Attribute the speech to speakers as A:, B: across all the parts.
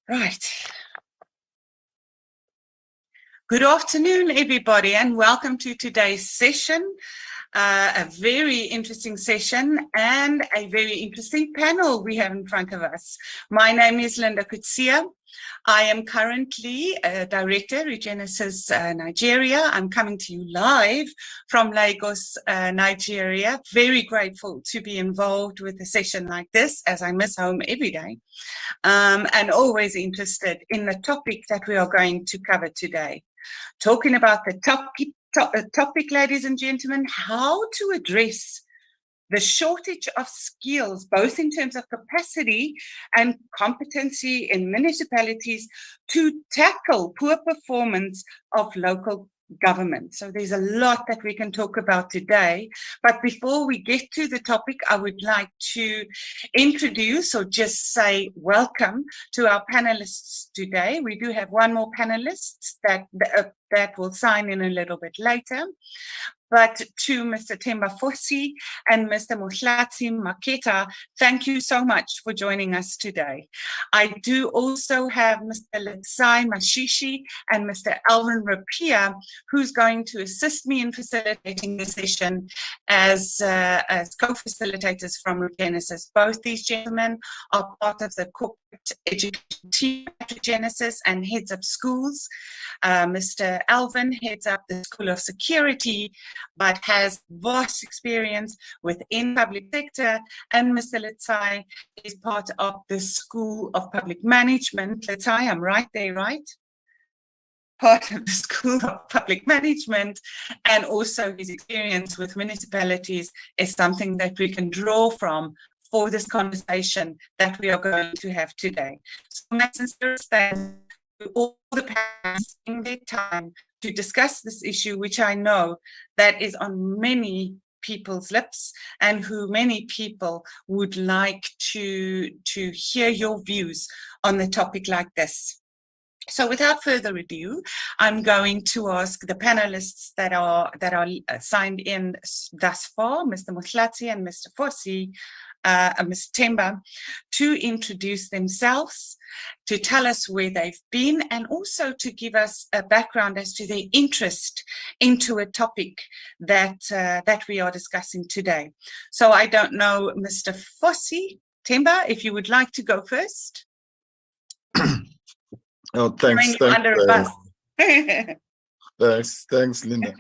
A: Right. Good afternoon, everybody, and welcome to today's session. A very interesting session and a very interesting panel we have in front of us. My name is Linda Kutsia. I am currently a director, Regenesis Nigeria. I'm coming to you live from Lagos, Nigeria. Very grateful to be involved with a session like this, as I miss home every day, and always interested in the topic that we are going to cover today. Talking about the topic, ladies and gentlemen, how to address the shortage of skills, both in terms of capacity and competency in municipalities to tackle poor performance of local government. So there's a lot that we can talk about today. But before we get to the topic, I would like to introduce or just say welcome to our panelists today. We do have one more panelist that will sign in a little bit later. But to Mr. Themba Fosi and Mr. Mohlatsi Maketa, thank you so much for joining us today. I do also have Mr. Letsai Mashishi and Mr. Alvin Rapia, who's going to assist me in facilitating the session as co-facilitators from Regenesis. Both these gentlemen are part of the corporate education team at Regenesis and heads up schools. Mr. Alvin heads up the School of Security, but has vast experience within public sector, and Mr. Letsai is part of the School of Public Management. Letsai, I'm right there, right? Part of the School of Public Management, and also his experience with municipalities is something that we can draw from for this conversation that we are going to have today. So my sincere thanks to all the panelists in their time to discuss this issue, which I know that is on many people's lips and who many people would like to hear your views on the topic like this. So without further ado, I'm going to ask the panelists that are signed in thus far, Mr. Mohlatsi and Mr. Fosi, Mr. Themba, to introduce themselves, to tell us where they've been, and also to give us a background as to their interest into a topic that we are discussing today. So I don't know, Mr. Fosi, Themba, if you would like to go first.
B: Oh, thanks.
A: Under a bus.
B: Thanks, Linda.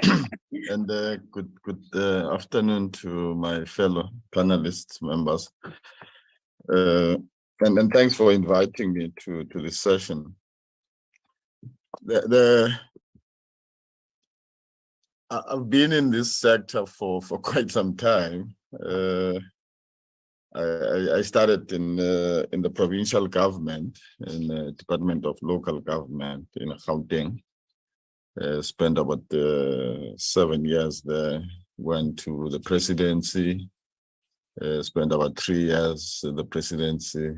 B: And good afternoon to my fellow panelists, members. And thanks for inviting me to this session. I've been in this sector for quite some time. I started in the provincial government, in the Department of Local Government in Gauteng. Spent about 7 years there, went to the presidency, spent about 3 years in the presidency.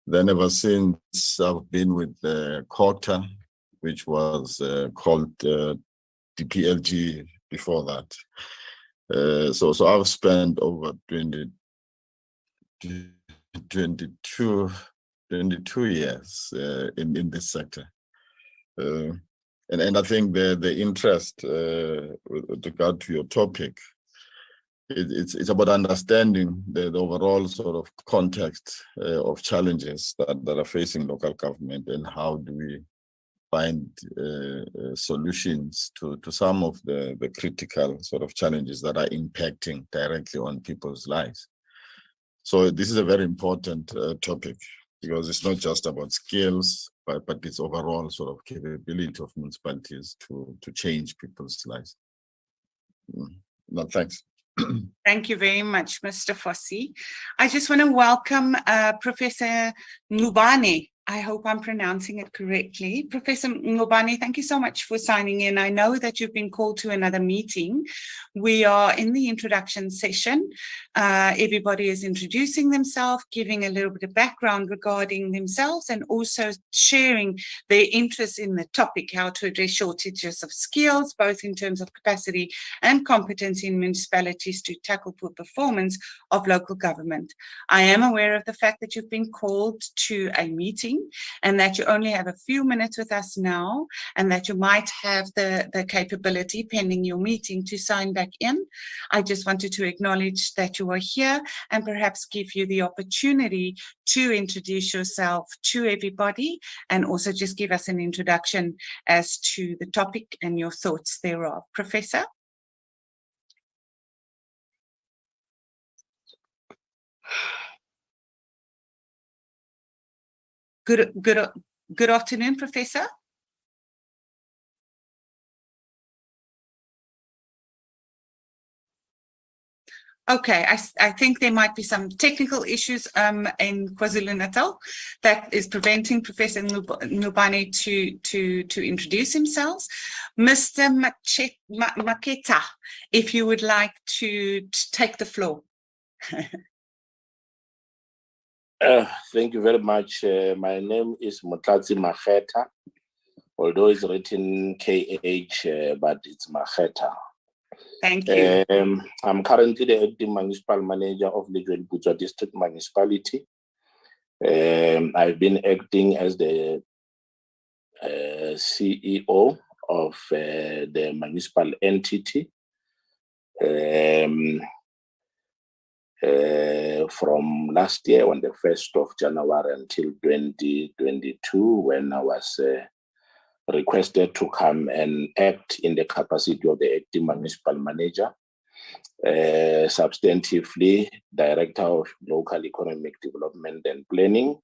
B: Then ever since, I've been with the COTA, which was called DPLG before that. So I've spent over 22 years in this sector. And I think the interest with regard to your topic, it's about understanding the overall sort of context of challenges that are facing local government, and how do we find solutions to some of the critical sort of challenges that are impacting directly on people's lives. So this is a very important topic, because it's not just about skills, but it's overall sort of capability of municipalities to change people's lives. No, thanks.
A: Thank you very much, Mr. Fosi. I just want to welcome Professor Ngubane. I hope I'm pronouncing it correctly. Professor Ngubane, thank you so much for signing in. I know that you've been called to another meeting. We are in the introduction session. Everybody is introducing themselves, giving a little bit of background regarding themselves, and also sharing their interest in the topic, how to address shortages of skills, both in terms of capacity and competency in municipalities to tackle poor performance of local government. I am aware of the fact that you've been called to a meeting meeting, and that you only have a few minutes with us now, and that you might have the capability, pending your meeting, to sign back in. I just wanted to acknowledge that you are here and perhaps give you the opportunity to introduce yourself to everybody, and also just give us an introduction as to the topic and your thoughts thereof. Professor? Good afternoon, Professor. Okay, I think there might be some technical issues in KwaZulu-Natal that is preventing Professor Nubane to introduce himself. Mr. Maketa, if you would like to take the floor.
C: Thank you very much. My name is Motlatsi Maketa, although it's written KH, but it's Maketa.
A: Thank you.
C: I'm currently the acting municipal manager of Lejwe Leputswa District Municipality. I've been acting as the CEO of the municipal entity from last year on the 1st of January until 2022, when I was requested to come and act in the capacity of the acting municipal manager, substantively Director of Local Economic Development and Planning.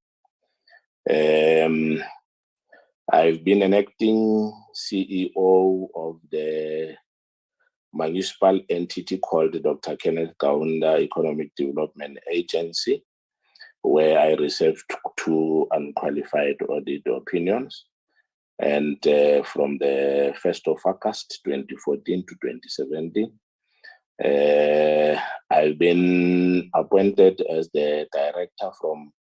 C: I've been an acting CEO of the municipal entity called Dr. Kenneth Kaunda Economic Development Agency, where I received 2 unqualified audit opinions. And from the 1st of August 2014 to 2017, I've been appointed as the director from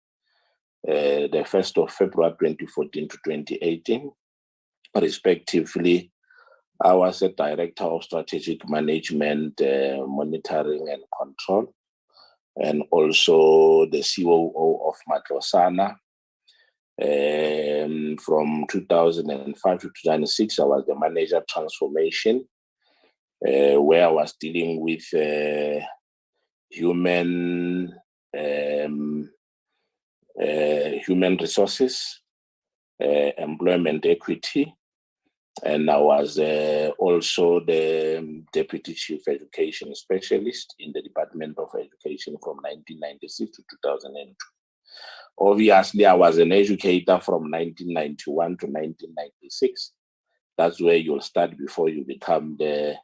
C: the 1st of February 2014 to 2018. Respectively, I was a director of strategic management, monitoring and control, and also the COO of Matlosana. From 2005 to 2006, I was the manager transformation, where I was dealing with human resources, employment equity, and I was also the Deputy Chief Education Specialist in the Department of Education from 1996 to 2002. Obviously, I was an educator from 1991 to 1996. That's where you'll start before you become the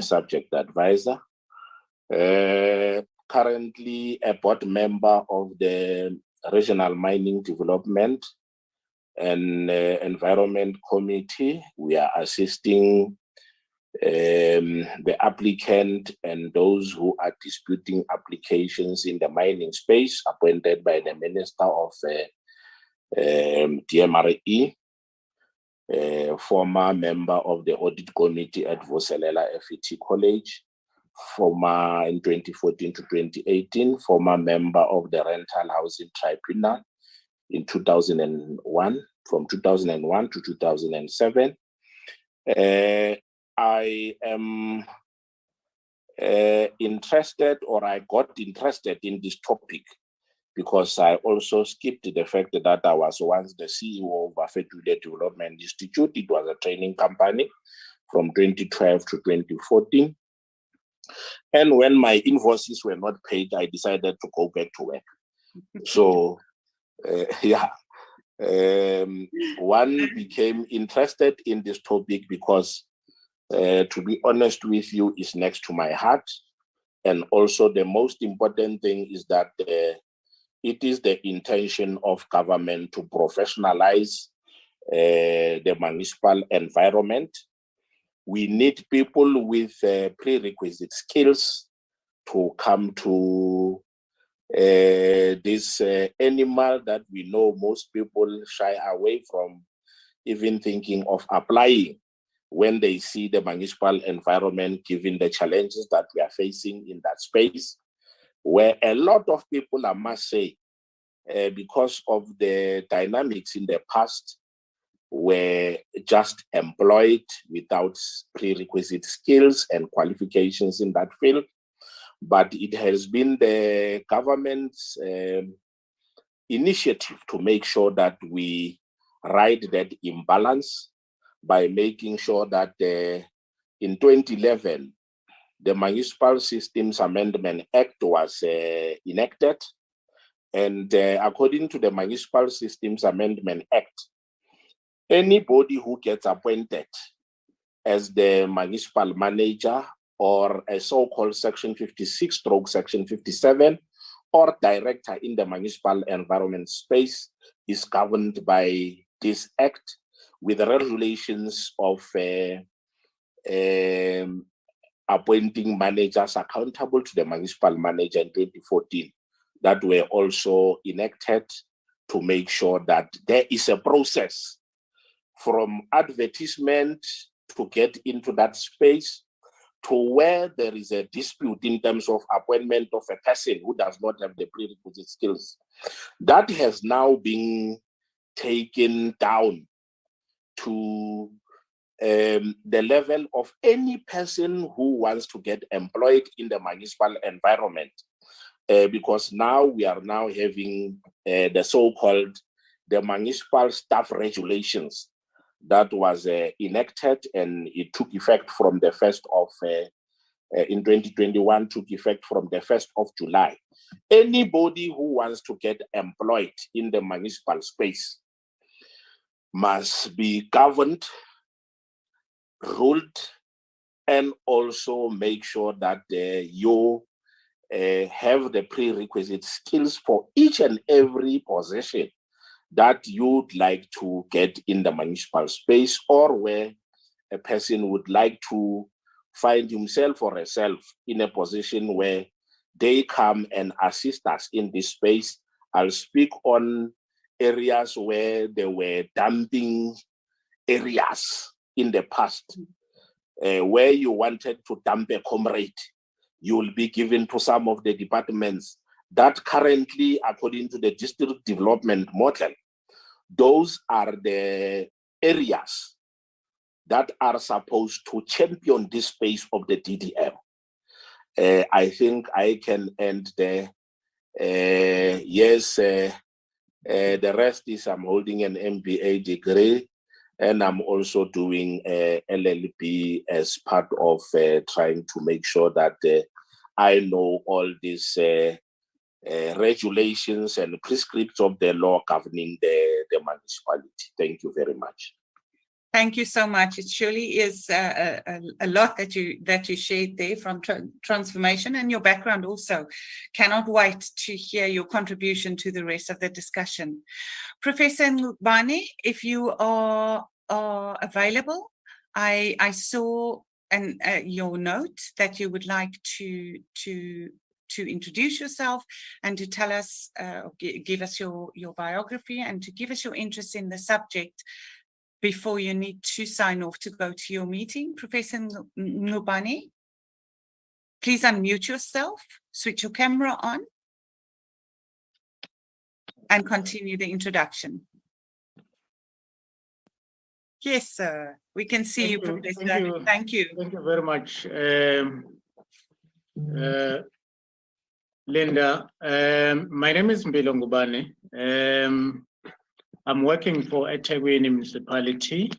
C: subject advisor. Currently a board member of the Regional Mining Development and Environment Committee. We are assisting the applicant and those who are disputing applications in the mining space, appointed by the Minister of DMRE, former member of the Audit Committee at Vuselela FET College, former in 2014 to 2018, former member of the Rental Housing Tribunal in 2001, from 2001 to 2007. I am interested, or I got interested in this topic because I also skipped the fact that I was once the CEO of Bafetule Development Institute. It was a training company from 2012 to 2014. And when my invoices were not paid, I decided to go back to work. So, one became interested in this topic because, to be honest with you, is next to my heart. And also the most important thing is that it is the intention of government to professionalize the municipal environment. We need people with prerequisite skills to come to this animal that we know most people shy away from even thinking of applying when they see the municipal environment, given the challenges that we are facing in that space, where a lot of people, I must say, because of the dynamics in the past, were just employed without prerequisite skills and qualifications in that field. But it has been the government's initiative to make sure that we right that imbalance by making sure that in 2011, the Municipal Systems Amendment Act was enacted. And according to the Municipal Systems Amendment Act, anybody who gets appointed as the municipal manager or a so-called Section 56 / Section 57 or director in the municipal environment space is governed by this act with the regulations of appointing managers accountable to the municipal manager in 2014 that were also enacted to make sure that there is a process from advertisement to get into that space to where there is a dispute in terms of appointment of a person who does not have the prerequisite skills. That has now been taken down to the level of any person who wants to get employed in the municipal environment. Because now we are now having the so-called the municipal staff regulations that was enacted, and it took effect from the 1st of, in 2021, took effect from the 1st of July. Anybody who wants to get employed in the municipal space must be governed, ruled, and also make sure that you have the prerequisite skills for each and every position that you'd like to get in the municipal space, or where a person would like to find himself or herself in a position where they come and assist us in this space. I'll speak on areas where there were dumping areas in the past, where you wanted to dump a comrade, you will be given to some of the departments that currently, according to the district development model, those are the areas that are supposed to champion this space of the DDM. I think I can end there. Yes, the rest is I'm holding an MBA degree, and I'm also doing a LLB as part of trying to make sure that I know all these regulations and prescripts of the law governing the municipality. Thank you very much.
A: Thank you so much. It surely is a lot that you shared there from transformation, and your background also. Cannot wait to hear your contribution to the rest of the discussion. Professor Ngubane, if you are available, I saw your note that you would like to introduce yourself and to tell us, give us your biography and to give us your interest in the subject before you need to sign off to go to your meeting. Professor Ngubane, please unmute yourself, switch your camera on, and continue the introduction. Yes, sir. We can see you, Professor. Thank you.
D: Thank you very much, Linda. My name is Mbilo Ngubane. I'm working for eThekwini municipality.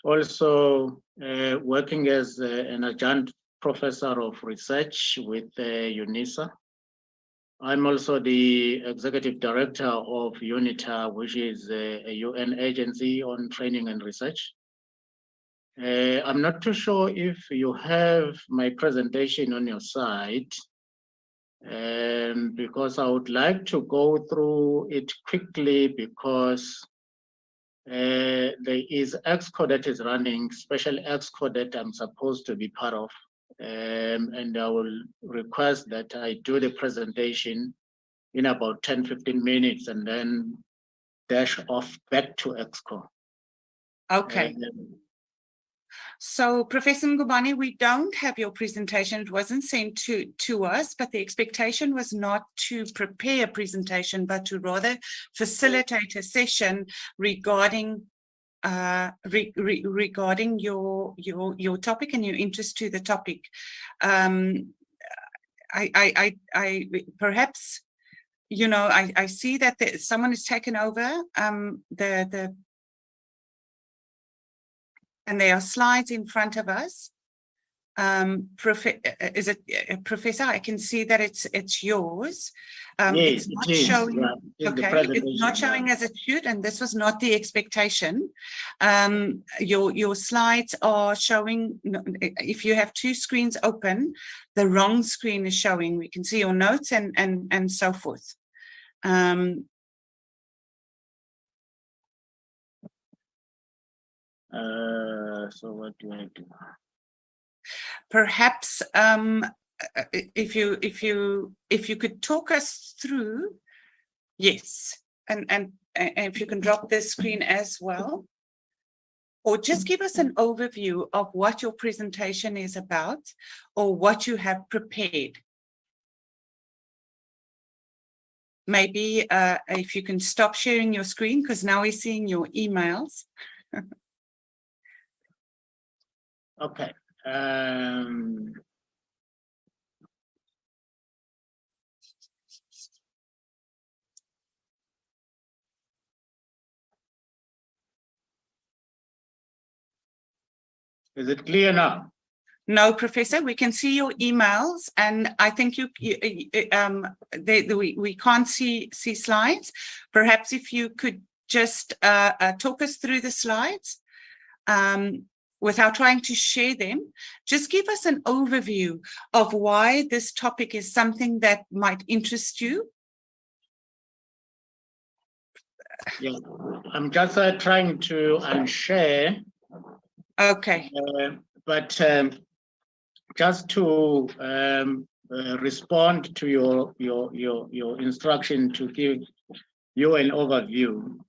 D: Also working as an adjunct professor of research with UNISA. I'm also the executive director of UNITA, which is a UN agency on training and research. I'm not too sure if you have my presentation on your side, because I would like to go through it quickly, because there is EXCO that is running, special EXCO that I'm supposed to be part of. And I will request that I do the presentation in about 10-15 minutes and then dash off back to EXCO.
A: Okay. So, Professor Ngubane, we don't have your presentation. It wasn't sent to us, but the expectation was not to prepare a presentation, but to rather facilitate a session regarding regarding your topic and your interest to the topic. I perhaps, you know, I see that someone has taken over and there are slides in front of us. Is it Professor? I can see that it's yours.
D: Yes,
A: it's not
D: it is.
A: showing.
D: Yeah,
A: Okay, it's not showing as it should, and this was not the expectation. Your slides are showing. If you have two screens open, the wrong screen is showing. We can see your notes and so forth.
D: So what do I do?
A: Perhaps if you could talk us through, yes, and if you can drop this screen as well, or just give us an overview of what your presentation is about or what you have prepared. Maybe if you can stop sharing your screen, because now we're seeing your emails.
D: Okay. Is it clear now?
A: No, Professor, we can see your emails, and I think we can't see slides. Perhaps if you could just talk us through the slides without trying to share them. Just give us an overview of why this topic is something that might interest you.
D: Yeah, I'm just trying to unshare.
A: Okay.
D: But just to respond to your instruction to give you an overview,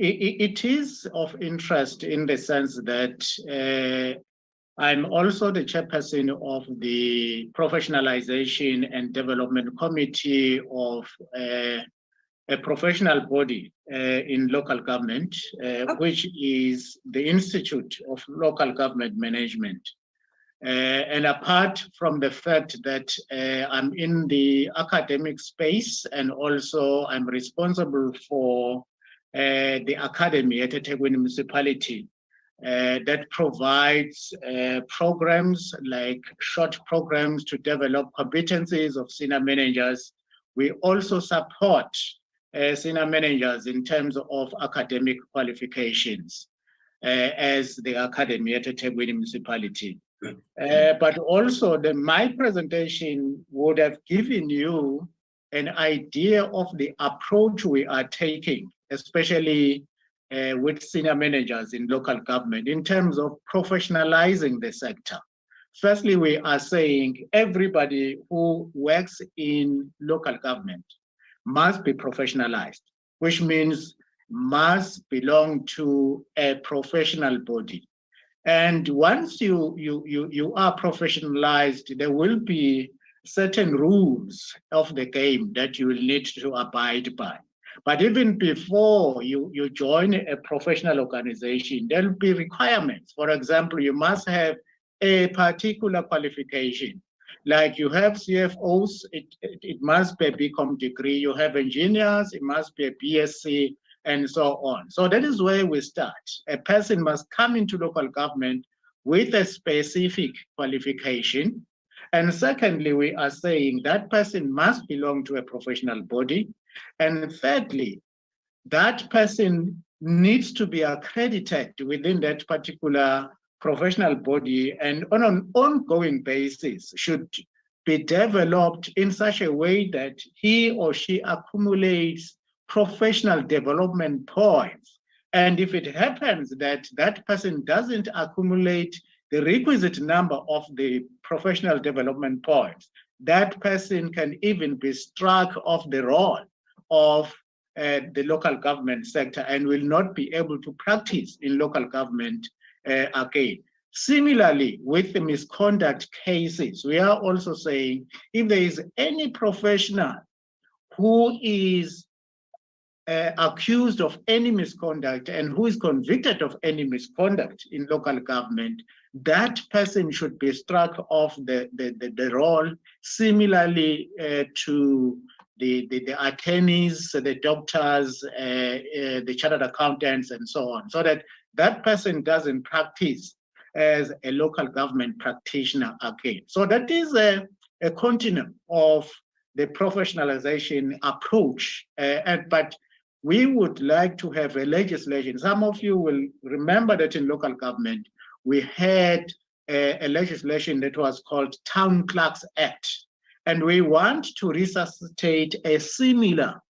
D: it is of interest in the sense that I'm also the chairperson of the Professionalization and Development Committee of a professional body in local government, which is the Institute of Local Government Management. And apart from the fact that I'm in the academic space, and also I'm responsible for the academy at eThekwini municipality that provides programs like short programs to develop competencies of senior managers. We also support senior managers in terms of academic qualifications as the academy at eThekwini municipality. But also my presentation would have given you an idea of the approach we are taking, especially with senior managers in local government in terms of professionalizing the sector. Firstly, we are saying everybody who works in local government must be professionalized, which means must belong to a professional body. And once you are professionalized, there will be certain rules of the game that you will need to abide by. But even before you join a professional organization, there will be requirements. For example, you must have a particular qualification. Like you have CFOs, it must be a BCom degree. You have engineers, it must be a BSc, and so on. So that is where we start. A person must come into local government with a specific qualification. And secondly, we are saying that person must belong to a professional body. And thirdly, that person needs to be accredited within that particular professional body, and on an ongoing basis should be developed in such a way that he or she accumulates professional development points. And if it happens that that person doesn't accumulate the requisite number of the professional development points, that person can even be struck off the roll of the local government sector and will not be able to practice in local government again. Similarly, with the misconduct cases, we are also saying if there is any professional who is accused of any misconduct and who is convicted of any misconduct in local government, that person should be struck off the roll. Similarly to the attorneys, the doctors, the chartered accountants, and so on, so that that person doesn't practice as a local government practitioner again. So that is a continuum of the professionalization approach, but we would like to have a legislation. Some of you will remember that in local government, we had a legislation that was called Town Clerks Act. And we want to resuscitate a similar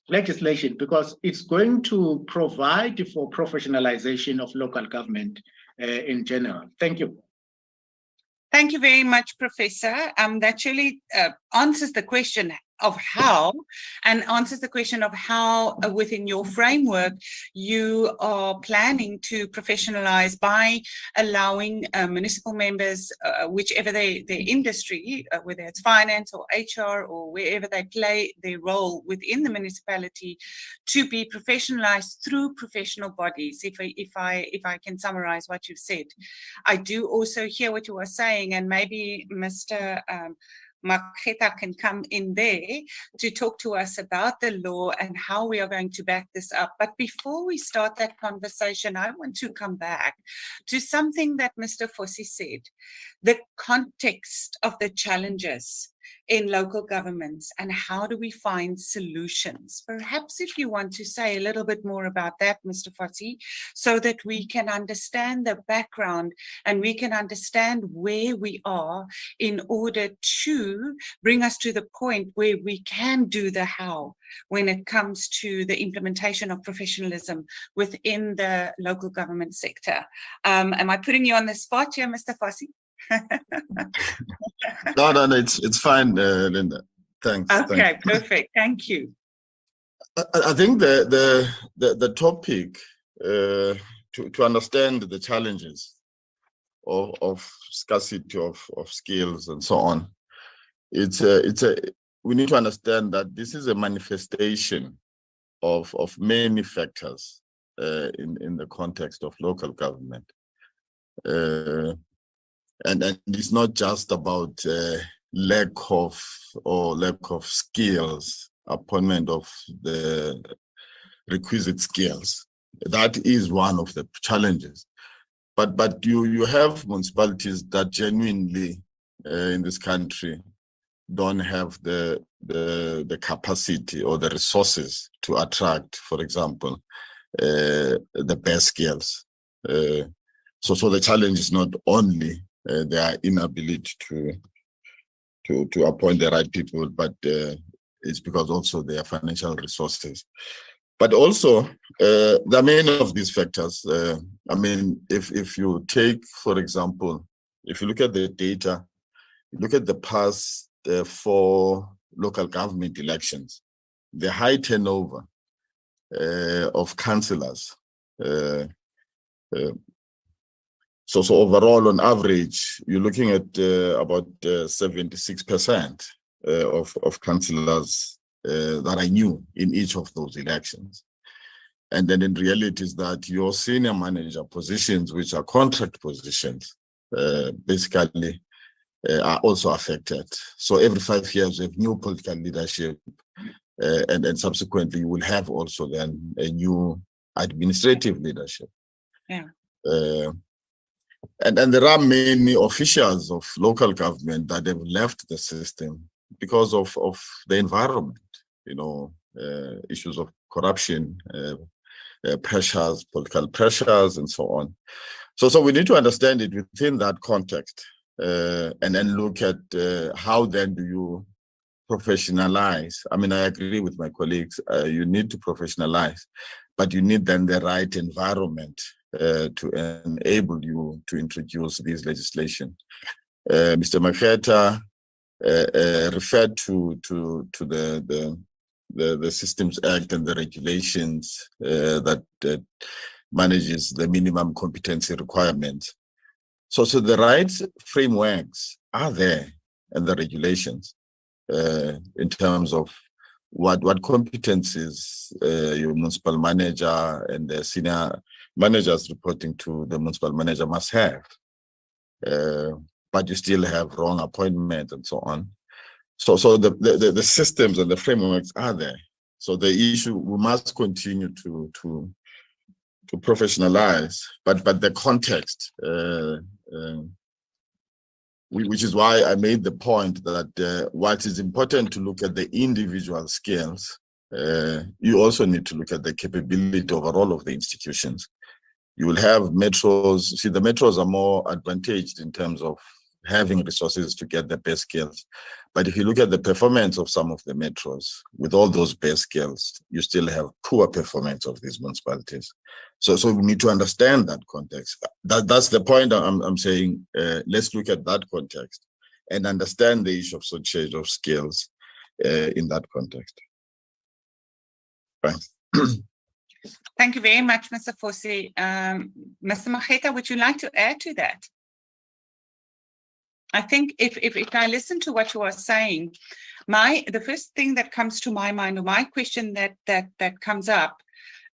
D: legislation because it's going to provide for professionalization of local government in general. Thank you.
A: Thank you very much, Professor. That really answers the question of how, and answers the question of how within your framework you are planning to professionalize by allowing municipal members, whichever their industry, whether it's finance or HR or wherever they play their role within the municipality, to be professionalized through professional bodies. If I can summarize what you've said. I do also hear what you are saying, and maybe Mr. Makgeta can come in there to talk to us about the law and how we are going to back this up. But before we start that conversation, I want to come back to something that Mr. Fossi said, the context of the challenges in local governments and how do we find solutions. Perhaps if you want to say a little bit more about that, Mr. Fossi, so that we can understand the background and we can understand where we are in order to bring us to the point where we can do the how when it comes to the implementation of professionalism within the local government sector. Am I putting you on the spot here, Mr. Fossi?
B: No, it's fine, Linda. Thanks.
A: Okay, perfect. Thank you.
B: I think the topic to understand the challenges of scarcity of skills and so on, we need to understand that this is a manifestation of many factors in the context of local government. And it's not just about lack of skills, appointment of the requisite skills. That is one of the challenges. But you have municipalities that genuinely in this country don't have the capacity or the resources to attract, for example, the best skills. So the challenge is not only their inability to appoint the right people, but it's because also their financial resources. But also, there are many of these factors. I mean, if you take, for example, if you look at the data, look at the past 4 local government elections, the high turnover of councillors. So overall, on average, you're looking at about 76% of councillors that are new in each of those elections. And then in reality is that your senior manager positions, which are contract positions, basically are also affected. So every 5 years, we have new political leadership, and subsequently you will have also then a new administrative leadership.
A: Yeah.
B: And there are many officials of local government that have left the system because of the environment, issues of corruption, pressures, political pressures, and so on. So we need to understand it within that context, and then look at how then do you professionalize. I mean, I agree with my colleagues, you need to professionalize, but you need then the right environment to enable you to introduce these legislation. Mr. Makgeta referred to the Systems Act and the regulations that manages the minimum competency requirements. So the rights frameworks are there and the regulations in terms of what competencies your municipal manager and the senior managers reporting to the municipal manager must have. But you still have wrong appointment and so on. So the systems and the frameworks are there. So the issue, we must continue to professionalize, but the context, which is why I made the point that while it is important to look at the individual skills, you also need to look at the capability overall of the institutions. You will have metros. See, the metros are more advantaged in terms of having resources to get the best skills. But if you look at the performance of some of the metros, with all those best skills, you still have poor performance of these municipalities. So we need to understand that context. That's the point I'm saying. Let's look at that context and understand the issue of shortage of skills in that context. Thanks.
A: Thank you very much, Mr. Fossey. Mr. Mageta, would you like to add to that? I think if I listen to what you are saying, the first thing that comes to my mind, or my question that comes up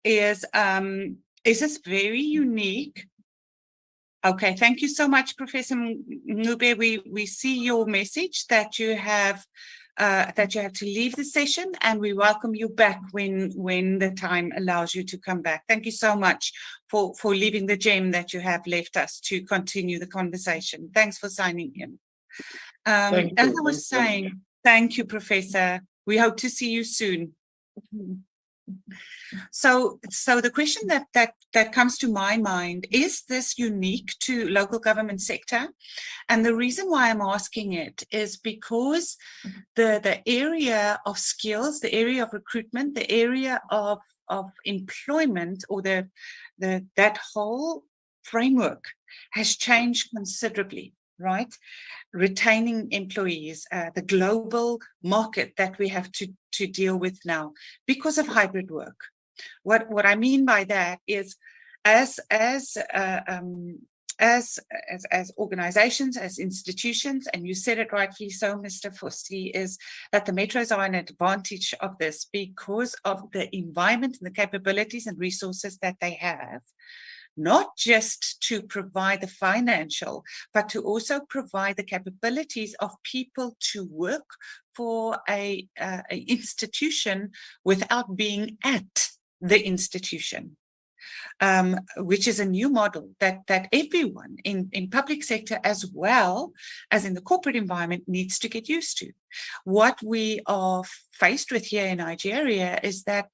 A: is this very unique? Okay, thank you so much, Professor Ngube. We see your message that you have to leave the session, and we welcome you back when the time allows you to come back. Thank you so much for leaving the gem that you have left us to continue the conversation. Thanks for signing in. As I was saying, thank you, Professor. We hope to see you soon. So the question that comes to my mind, is this unique to local government sector? And the reason why I'm asking it is because the area of skills, the area of recruitment, the area of employment, or that whole framework has changed considerably, right? Retaining employees, the global market that we have to deal with now because of hybrid work. What I mean by that is, as organizations, as institutions, and you said it rightly so, Mr. Fossey, is that the metros are an advantage of this because of the environment and the capabilities and resources that they have, not just to provide the financial, but to also provide the capabilities of people to work for a institution without being at the institution, which is a new model that everyone in public sector as well as in the corporate environment needs to get used to. What we are faced with here in Nigeria is that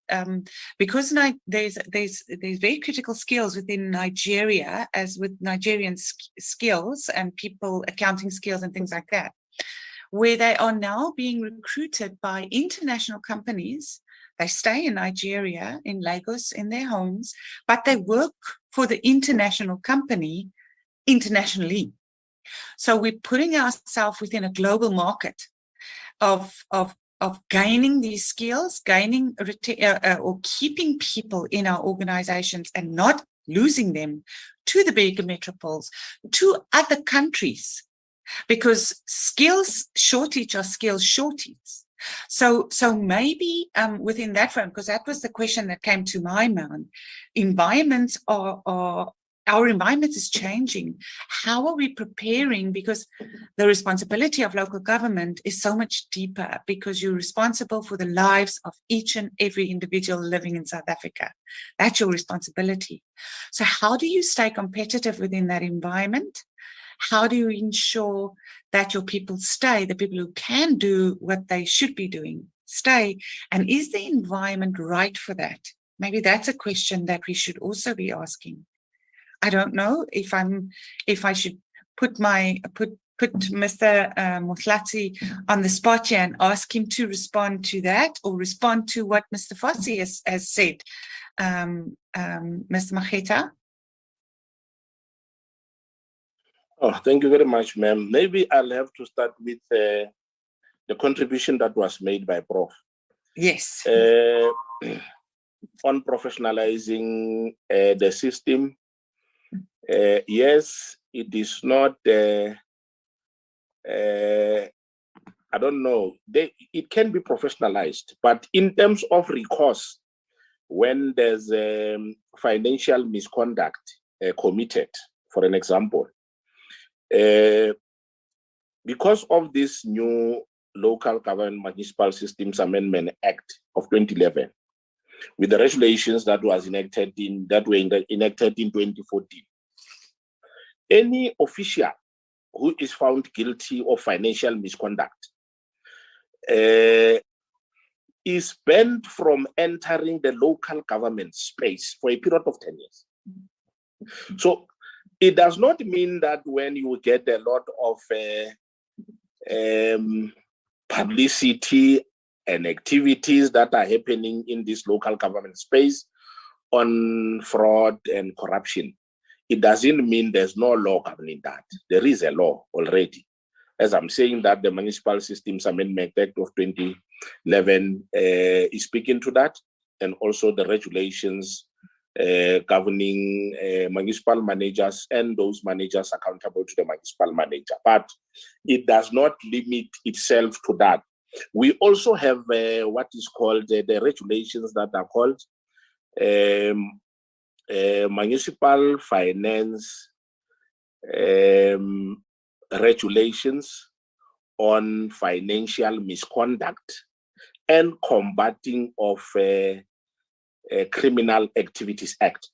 A: because there's very critical skills within Nigeria, as with Nigerian skills and people accounting skills and things like that, where they are now being recruited by international companies. They stay in Nigeria, in Lagos, in their homes, but they work for the international company internationally. So we're putting ourselves within a global market of gaining these skills, or keeping people in our organizations and not losing them to the bigger metropoles, to other countries, because skills shortage are skills shortage. So maybe within that frame, because that was the question that came to my mind, environments our environment is changing. How are we preparing? Because the responsibility of local government is so much deeper, because you're responsible for the lives of each and every individual living in South Africa. That's your responsibility. So how do you stay competitive within that environment? How do you ensure that your people stay, the people who can do what they should be doing, stay? And is the environment right for that? Maybe that's a question that we should also be asking. I don't know if I should put Mr. Motlatsi on the spot here and ask him to respond to that, or respond to what Mr. Fossey has said. Mr. Mageta?
C: Oh, thank you very much, ma'am. Maybe I'll have to start with the contribution that was made by Prof.
A: Yes.
C: on professionalizing the system, yes, it is not, I don't know, it can be professionalized, but in terms of recourse, when there's financial misconduct committed, for an example, because of this new Local Government Municipal Systems Amendment Act of 2011, with the regulations that were enacted in 2014, any official who is found guilty of financial misconduct is banned from entering the local government space for a period of 10 years. So it does not mean that when you get a lot of publicity and activities that are happening in this local government space on fraud and corruption, it doesn't mean there's no law governing that. There is a law already. As I'm saying that the Municipal Systems Amendment Act of 2011 is speaking to that, and also the regulations governing municipal managers and those managers accountable to the municipal manager. But it does not limit itself to that. We also have what is called the regulations that are called municipal finance regulations on financial misconduct and combating of Criminal Activities Act.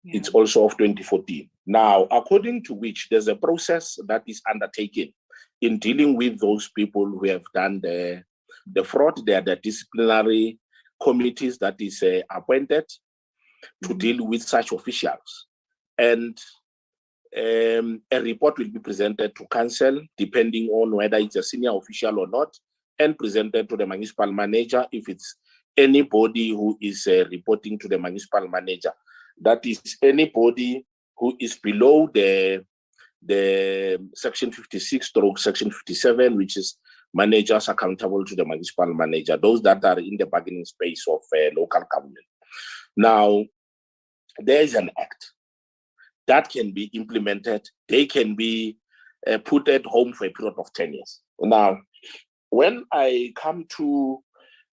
C: Yeah. It's also of 2014. Now, according to which there's a process that is undertaken in dealing with those people who have done the fraud. There are the disciplinary committees that is appointed to deal with such officials. And a report will be presented to council, depending on whether it's a senior official or not, and presented to the municipal manager if it's anybody who is reporting to the municipal manager. That is anybody who is below the section 56/section 57, which is managers accountable to the municipal manager, those that are in the bargaining space of local government. Now, there is an act that can be implemented. They can be put at home for a period of 10 years. Now, when I come to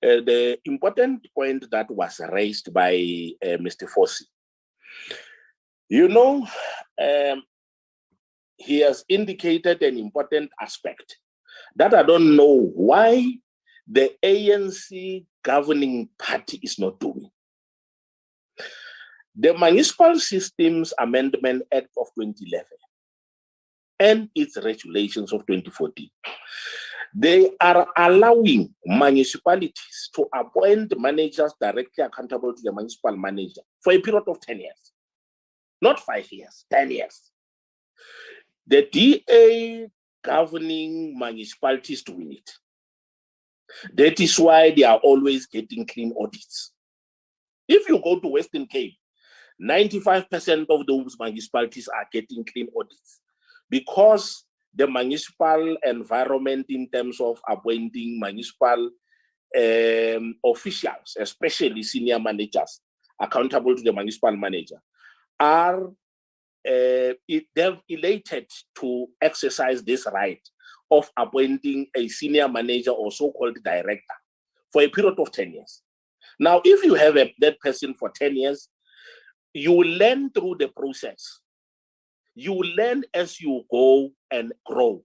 C: the important point that was raised by Mr. Fossey, you know, he has indicated an important aspect that I don't know why the ANC governing party is not doing. The Municipal Systems Amendment Act of 2011 and its regulations of 2014, they are allowing municipalities to appoint managers directly accountable to the municipal manager for a period of 10 years. Not 5 years, 10 years. The DA governing municipalities doing it. That is why they are always getting clean audits. If you go to Western Cape, 95% of those municipalities are getting clean audits because the municipal environment in terms of appointing municipal officials, especially senior managers accountable to the municipal manager, are they've elated to exercise this right of appointing a senior manager or so-called director for a period of 10 years. Now, if you have that person for 10 years, you will learn through the process. You will learn as you go and grow.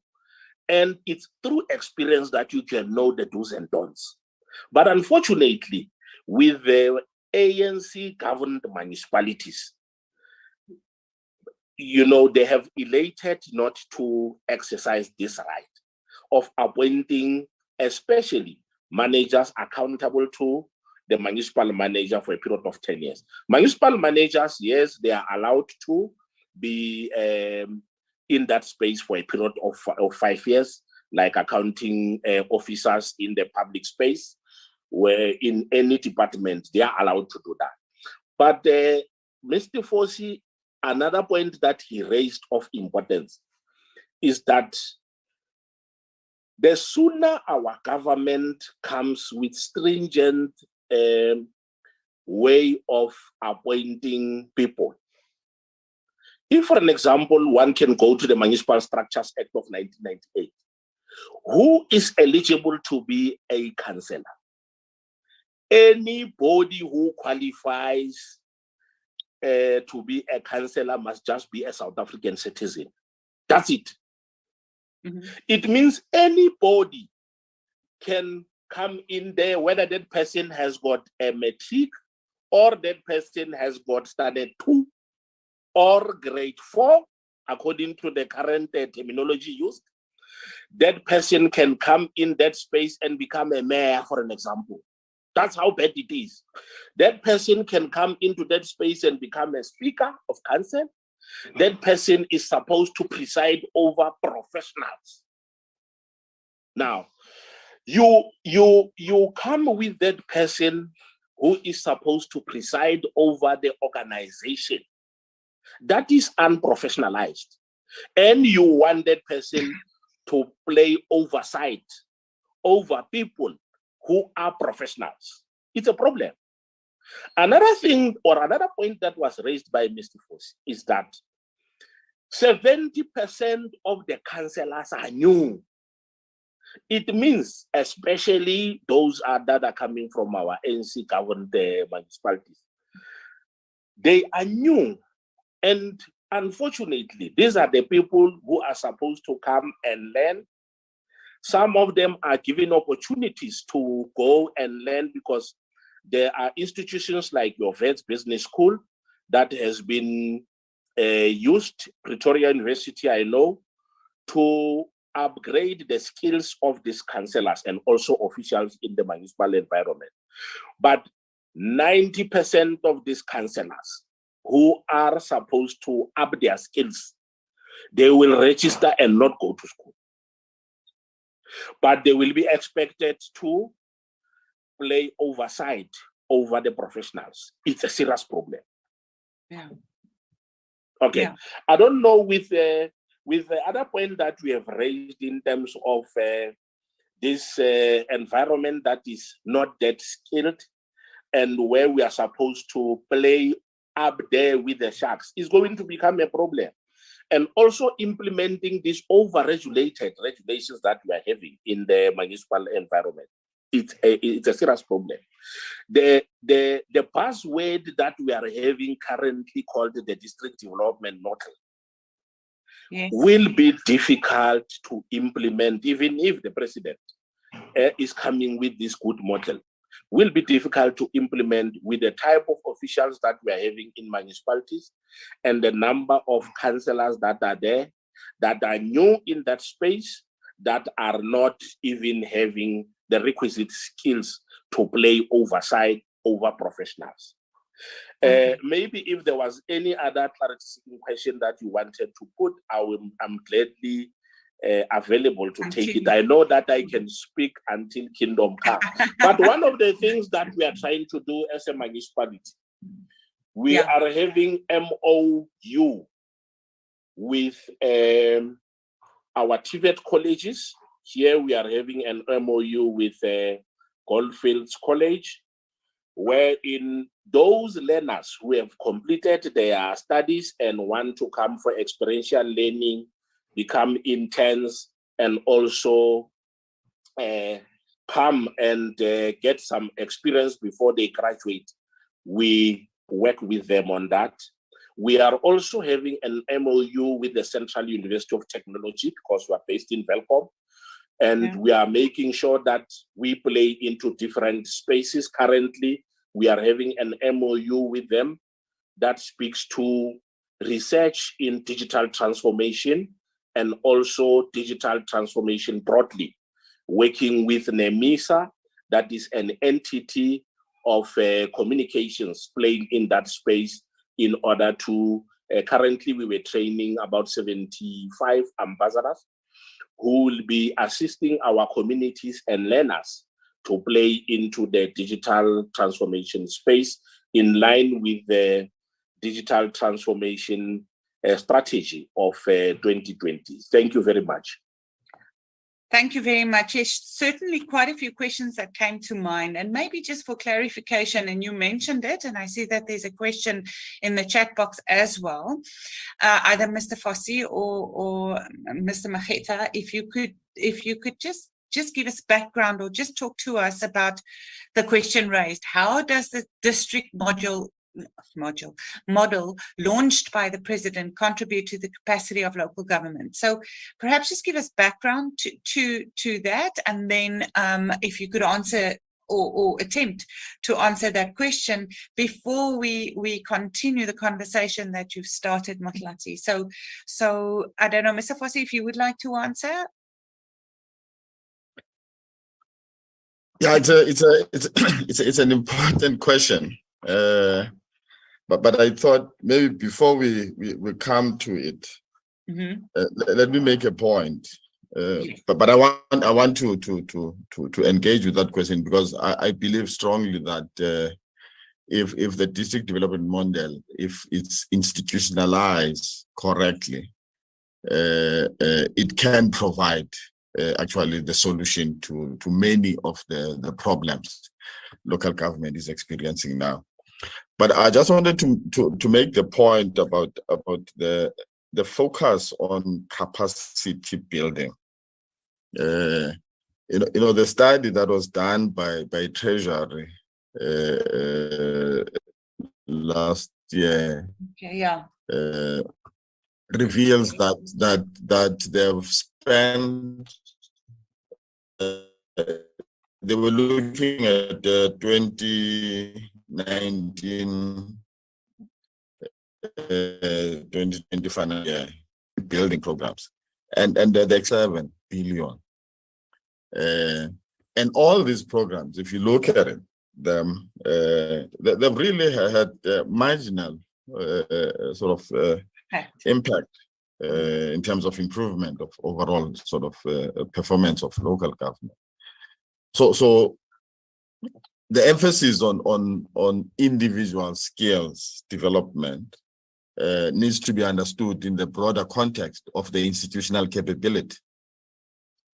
C: And it's through experience that you can know the do's and don'ts. But unfortunately, with the ANC governed municipalities, you know, they have elated not to exercise this right of appointing, especially managers accountable to the municipal manager for a period of 10 years. Municipal managers, yes, they are allowed to be in that space for a period of 5 years, like accounting officers in the public space, where in any department, they are allowed to do that. But Mr. Fossey, another point that he raised of importance is that the sooner our government comes with stringent way of appointing people. If, for an example, one can go to the Municipal Structures Act of 1998, who is eligible to be a councillor? Anybody who qualifies to be a councillor must just be a South African citizen. That's it. It means anybody can come in there, whether that person has got a matric or that person has got standard 2 or grade 4, according to the current terminology used. That person can come in that space and become a mayor, for an example. That's how bad it is. That person can come into that space and become a speaker of council. That person is supposed to preside over professionals. Now, you come with that person who is supposed to preside over the organization. That is unprofessionalized. And you want that person to play oversight over people who are professionals. It's a problem. Another thing, or another point that was raised by Mr. Foss is that 70% of the councillors are new. It means, especially those that are coming from our ANC governed municipalities, they are new. And unfortunately, these are the people who are supposed to come and learn. Some of them are given opportunities to go and learn because there are institutions like your Vets Business School that has been used, Pretoria University, I know, to upgrade the skills of these councillors and also officials in the municipal environment. But 90% of these councillors who are supposed to up their skills, they will register and not go to school. But they will be expected to play oversight over the professionals. It's a serious problem.
A: Yeah.
C: Okay.
A: Yeah.
C: I don't know with the other point that we have raised in terms of this environment that is not that skilled and where we are supposed to play up there with the sharks is going to become a problem. And also implementing these over-regulated regulations that we are having in the municipal environment. It's a serious problem. The buzzword that we are having currently called the district development model will be difficult to implement, even if the president is coming with this good model. Will be difficult to implement with the type of officials that we are having in municipalities and the number of councillors that are there, that are new in that space, that are not even having the requisite skills to play oversight over professionals. Maybe if there was any other clarifying question that you wanted to put, I'm gladly available to take it. I know that I can speak until kingdom come. But one of the things that we are trying to do as a municipality, we are having MOU with our TVET colleges. Here we are having an MOU with Goldfields College, wherein those learners who have completed their studies and want to come for experiential learning, become interns, and also come and get some experience before they graduate. We work with them on that. We are also having an MOU with the Central University of Technology because we are based in Velkom. And we are making sure that we play into different spaces. Currently, we are having an MOU with them that speaks to research in digital transformation and also digital transformation broadly, working with NEMISA, that is an entity of communications playing in that space in order to, currently we were training about 75 ambassadors who will be assisting our communities and learners to play into the digital transformation space in line with the digital transformation strategy of 2020. Thank you very much.
A: Thank you very much. Yes, certainly quite a few questions that came to mind, and maybe just for clarification, and you mentioned it, and I see that there's a question in the chat box as well. Either Mr. Fossey or Mr. Mageta, if you could just give us background or just talk to us about the question raised. How does the district model launched by the president contribute to the capacity of local government? So perhaps just give us background to that, and then if you could answer or attempt to answer that question before we continue the conversation that you've started, Matlati. So I don't know, Mr. Fossey, if you would like to answer.
B: Yeah, it's an important question. But I thought maybe before we come to it, let me make a point. But I want to engage with that question, because I believe strongly that if the district development model, if it's institutionalized correctly, it can provide actually the solution to many of the problems local government is experiencing now. But I just wanted to make the point about the focus on capacity building. You know, the study that was done by Treasury last year, reveals that they've spent. They were looking at 2019, 2020 financial year building programs, and the 7 billion. And all these programs, if you look at it, they've really had marginal sort of impact in terms of improvement of overall sort of performance of local government. So the emphasis on individual skills development needs to be understood in the broader context of the institutional capability.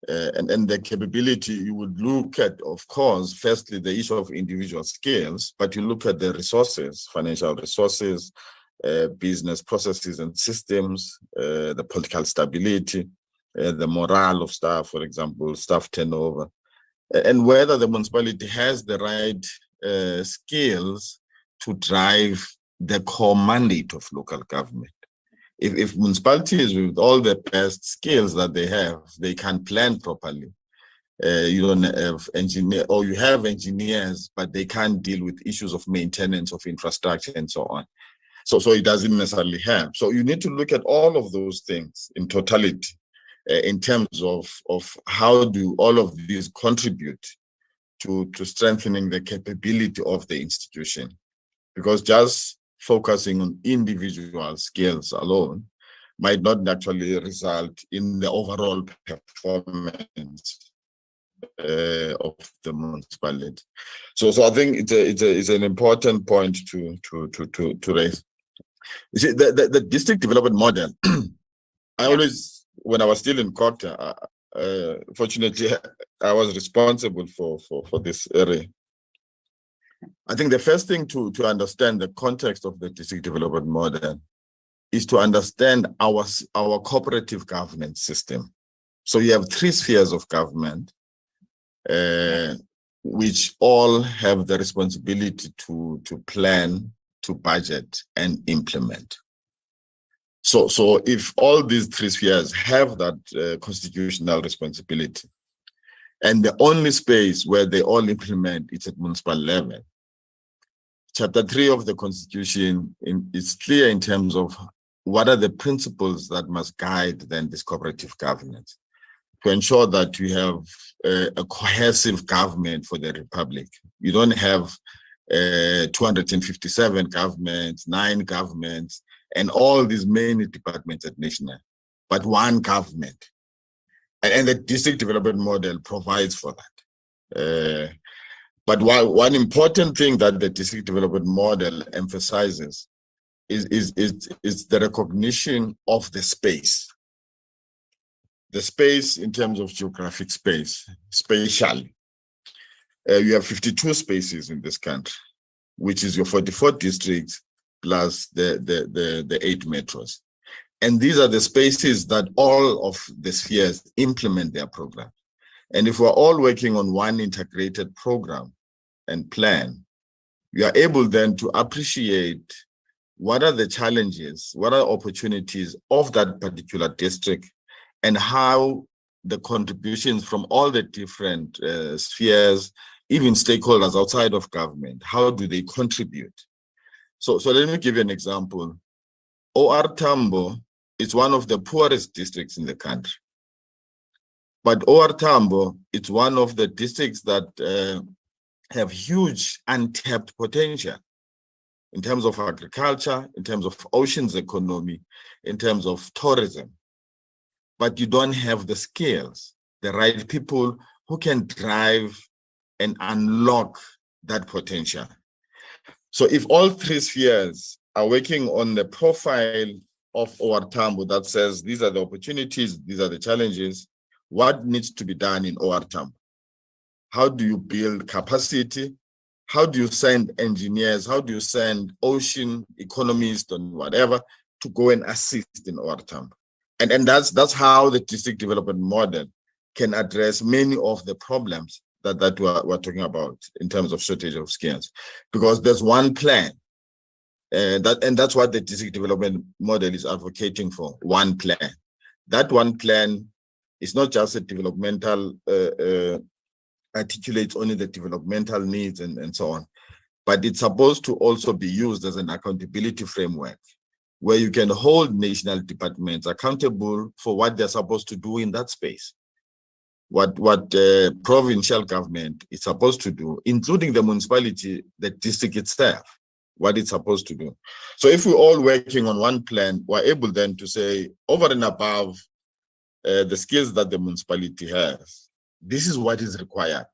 B: And the capability, you would look at, of course, firstly, the issue of individual skills, but you look at the resources, financial resources, business processes and systems, the political stability, the morale of staff, for example, staff turnover, and whether the municipality has the right skills to drive the core mandate of local government. If municipalities with all the best skills that they have, they can plan properly. You don't have engineers, or you have engineers, but they can't deal with issues of maintenance of infrastructure and so on. So it doesn't necessarily help. So you need to look at all of those things in totality, in terms of how do all of these contribute to strengthening the capability of the institution. Because just focusing on individual skills alone might not actually result in the overall performance of the municipality. So I think it's an important point to raise. You see, the district development model. I always, when I was still in Kota, fortunately, I was responsible for this area. I think the first thing to understand the context of the district development model is to understand our cooperative governance system. So you have 3 spheres of government, which all have the responsibility to plan, to budget, and implement. So if all these 3 spheres have that constitutional responsibility, and the only space where they all implement is at municipal level, Chapter 3 of the Constitution is clear in terms of what are the principles that must guide then this cooperative governance to ensure that you have a cohesive government for the Republic. You don't have 257 governments, 9 governments, and all these many departments at national, but one government. And the district development model provides for that. But one important thing that the district development model emphasizes is the recognition of the space. the space in terms of geographic space, spatially. You have 52 spaces in this country, which is your 44 districts plus the 8 metros. And these are the spaces that all of the spheres implement their program. And if we're all working on one integrated program and plan, you are able then to appreciate what are the challenges, what are opportunities of that particular district, and how the contributions from all the different spheres, even stakeholders outside of government, how do they contribute? So let me give you an example. OR Tambo is one of the poorest districts in the country. But OR Tambo, it's one of the districts that have huge untapped potential in terms of agriculture, in terms of oceans economy, in terms of tourism. But you don't have the skills, the right people who can drive and unlock that potential. So if all 3 spheres are working on the profile of OR Tambo that says these are the opportunities, these are the challenges, what needs to be done in OR Tambo? How do you build capacity? How do you send engineers? How do you send ocean economists and whatever to go and assist in OR Tambo? And that's how the district development model can address many of the problems that we're talking about in terms of shortage of skills, because there's one plan, and that's what the district development model is advocating for, one plan. That one plan is not just a developmental, articulates only the developmental needs and so on, but it's supposed to also be used as an accountability framework where you can hold national departments accountable for what they're supposed to do in that space. What provincial government is supposed to do, including the municipality, the district itself, what it's supposed to do. So if we're all working on one plan, we're able then to say, over and above the skills that the municipality has, this is what is required.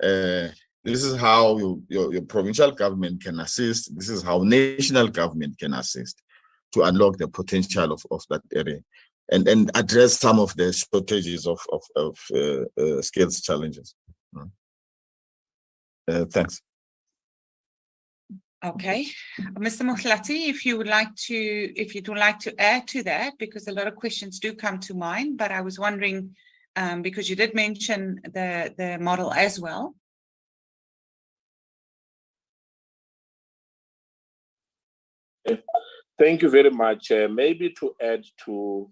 B: This is how your provincial government can assist. This is how national government can assist to unlock the potential of that area and address some of the shortages of skills challenges. Thanks.
A: Okay, Mr. Mohlati, if you'd like to add to that, because a lot of questions do come to mind, but I was wondering, because you did mention the model as well.
C: Thank you very much. Maybe to add to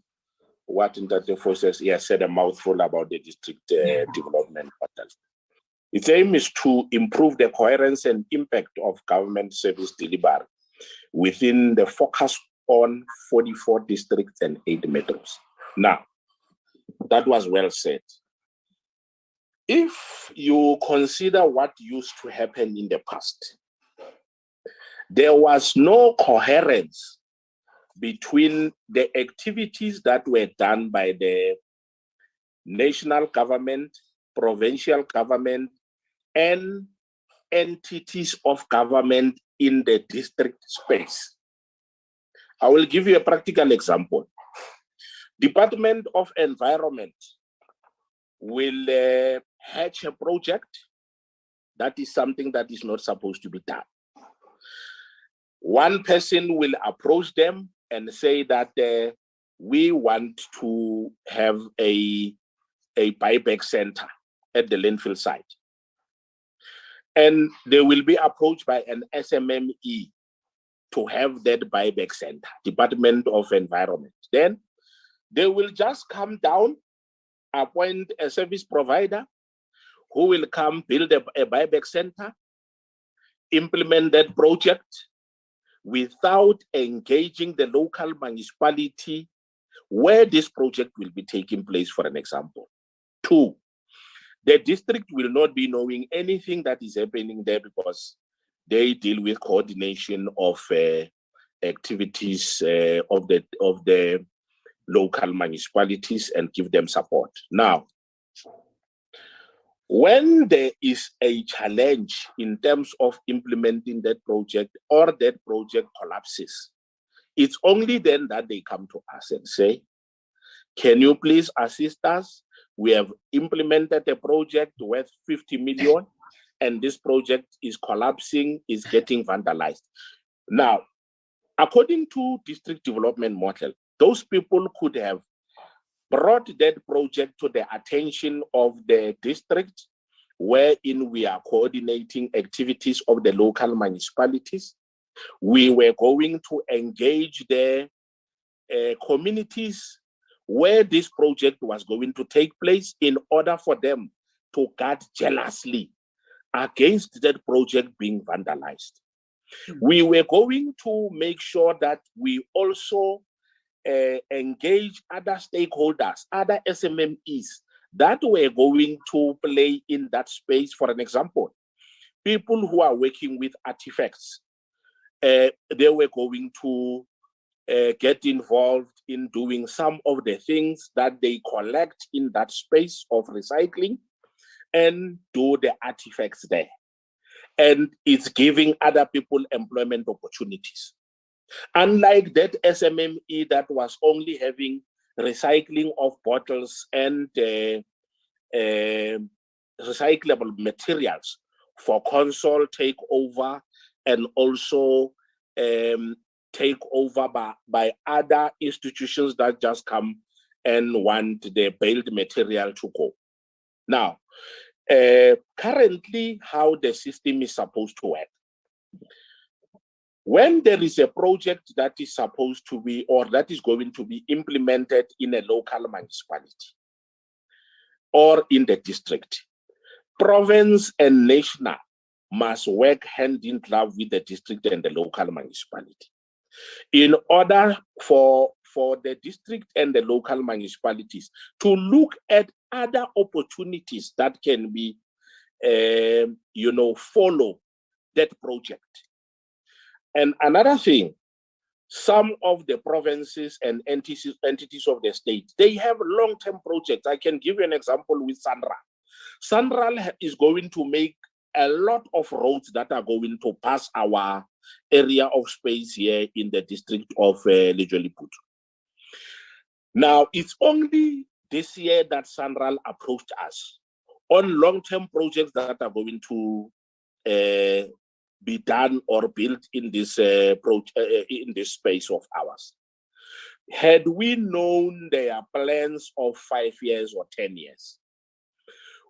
C: what Ntate says, he has said a mouthful about the district development model. Its aim is to improve the coherence and impact of government service delivery within the focus on 44 districts and 8 metros. Now, that was well said. If you consider what used to happen in the past, there was no coherence between the activities that were done by the national government, provincial government, and entities of government in the district space. I will give you a practical example. Department of Environment will hatch a project that is something that is not supposed to be done. One person will approach them and say that we want to have a buyback center at the landfill site. And they will be approached by an SMME to have that buyback center, Department of Environment. Then they will just come down, appoint a service provider who will come build a buyback center, implement that project without engaging the local municipality where this project will be taking place, for an example. 2, the district will not be knowing anything that is happening there because they deal with coordination of activities of the local municipalities and give them support. Now, when there is a challenge in terms of implementing that project or that project collapses, it's only then that they come to us and say, Can you please assist us? We have implemented a project worth 50 million, and this project is collapsing, is getting vandalized. Now, according to district development model, those people could have brought that project to the attention of the district, wherein we are coordinating activities of the local municipalities. We were going to engage the communities where this project was going to take place in order for them to guard jealously against that project being vandalized. We were going to make sure that we also engage other stakeholders, other SMMEs that were going to play in that space. For an example, people who are working with artifacts, they were going to get involved in doing some of the things that they collect in that space of recycling and do the artifacts there. And it's giving other people employment opportunities. Unlike that SMME that was only having recycling of bottles and recyclable materials for console takeover and also take over by other institutions that just come and want the build material to go. Now, currently, how the system is supposed to work. When there is a project that is supposed to be, or that is going to be implemented in a local municipality or in the district, province and national must work hand in glove with the district and the local municipality. In order for the district and the local municipalities to look at other opportunities that can be, follow that project. And another thing, some of the provinces and entities of the state, they have long-term projects. I can give you an example with Sanral. Sanral is going to make a lot of roads that are going to pass our area of space here in the district of Lejweliput. Now, it's only this year that Sanral approached us on long-term projects that are going to be done or built in this in this space of ours. Had we known their plans of 5 years or 10 years,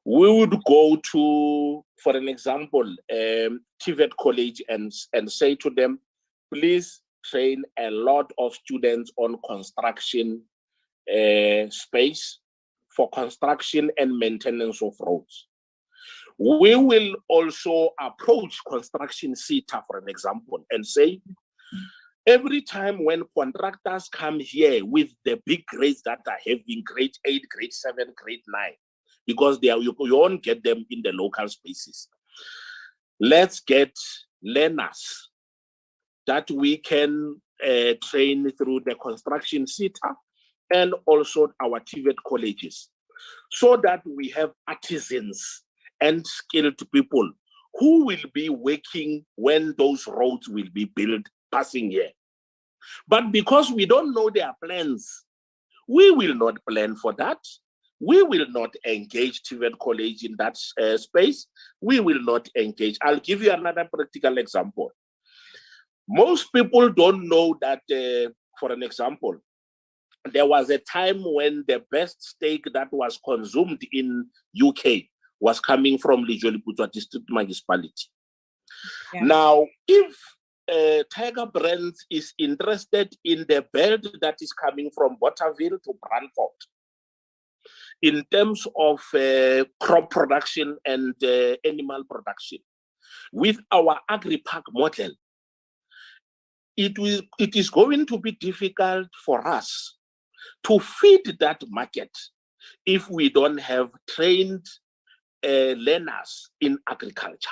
C: we would go to, for an example, TVET College and say to them, please train a lot of students on construction space for construction and maintenance of roads. We will also approach construction CETA, for an example, and say, every time when contractors come here with the big grades that are having grade 8, grade 7, grade 9, because you won't get them in the local spaces. Let's get learners that we can train through the construction CETA and also our TVET colleges, so that we have artisans and skilled people who will be working when those roads will be built passing here. But because we don't know their plans, we will not plan for that. We will not engage TVET College in that space. We will not engage. I'll give you another practical example. Most people don't know that, for an example, there was a time when the best steak that was consumed in UK was coming from Lejweliput District Municipality. Yeah. Now, if Tiger Brands is interested in the bird that is coming from Botterville to Brantford, in terms of crop production and animal production, with our agri-park model, it is going to be difficult for us to feed that market if we don't have trained learners in agriculture.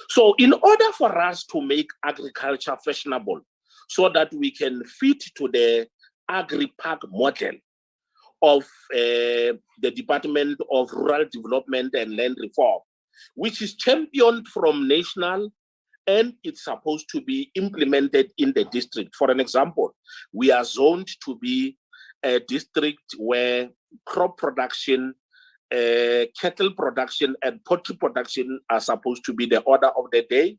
C: So in order for us to make agriculture fashionable so that we can fit to the agri-park model of the Department of Rural Development and Land Reform, which is championed from national and it's supposed to be implemented in the district. For an example, we are zoned to be a district where crop production, cattle production, and poultry production are supposed to be the order of the day.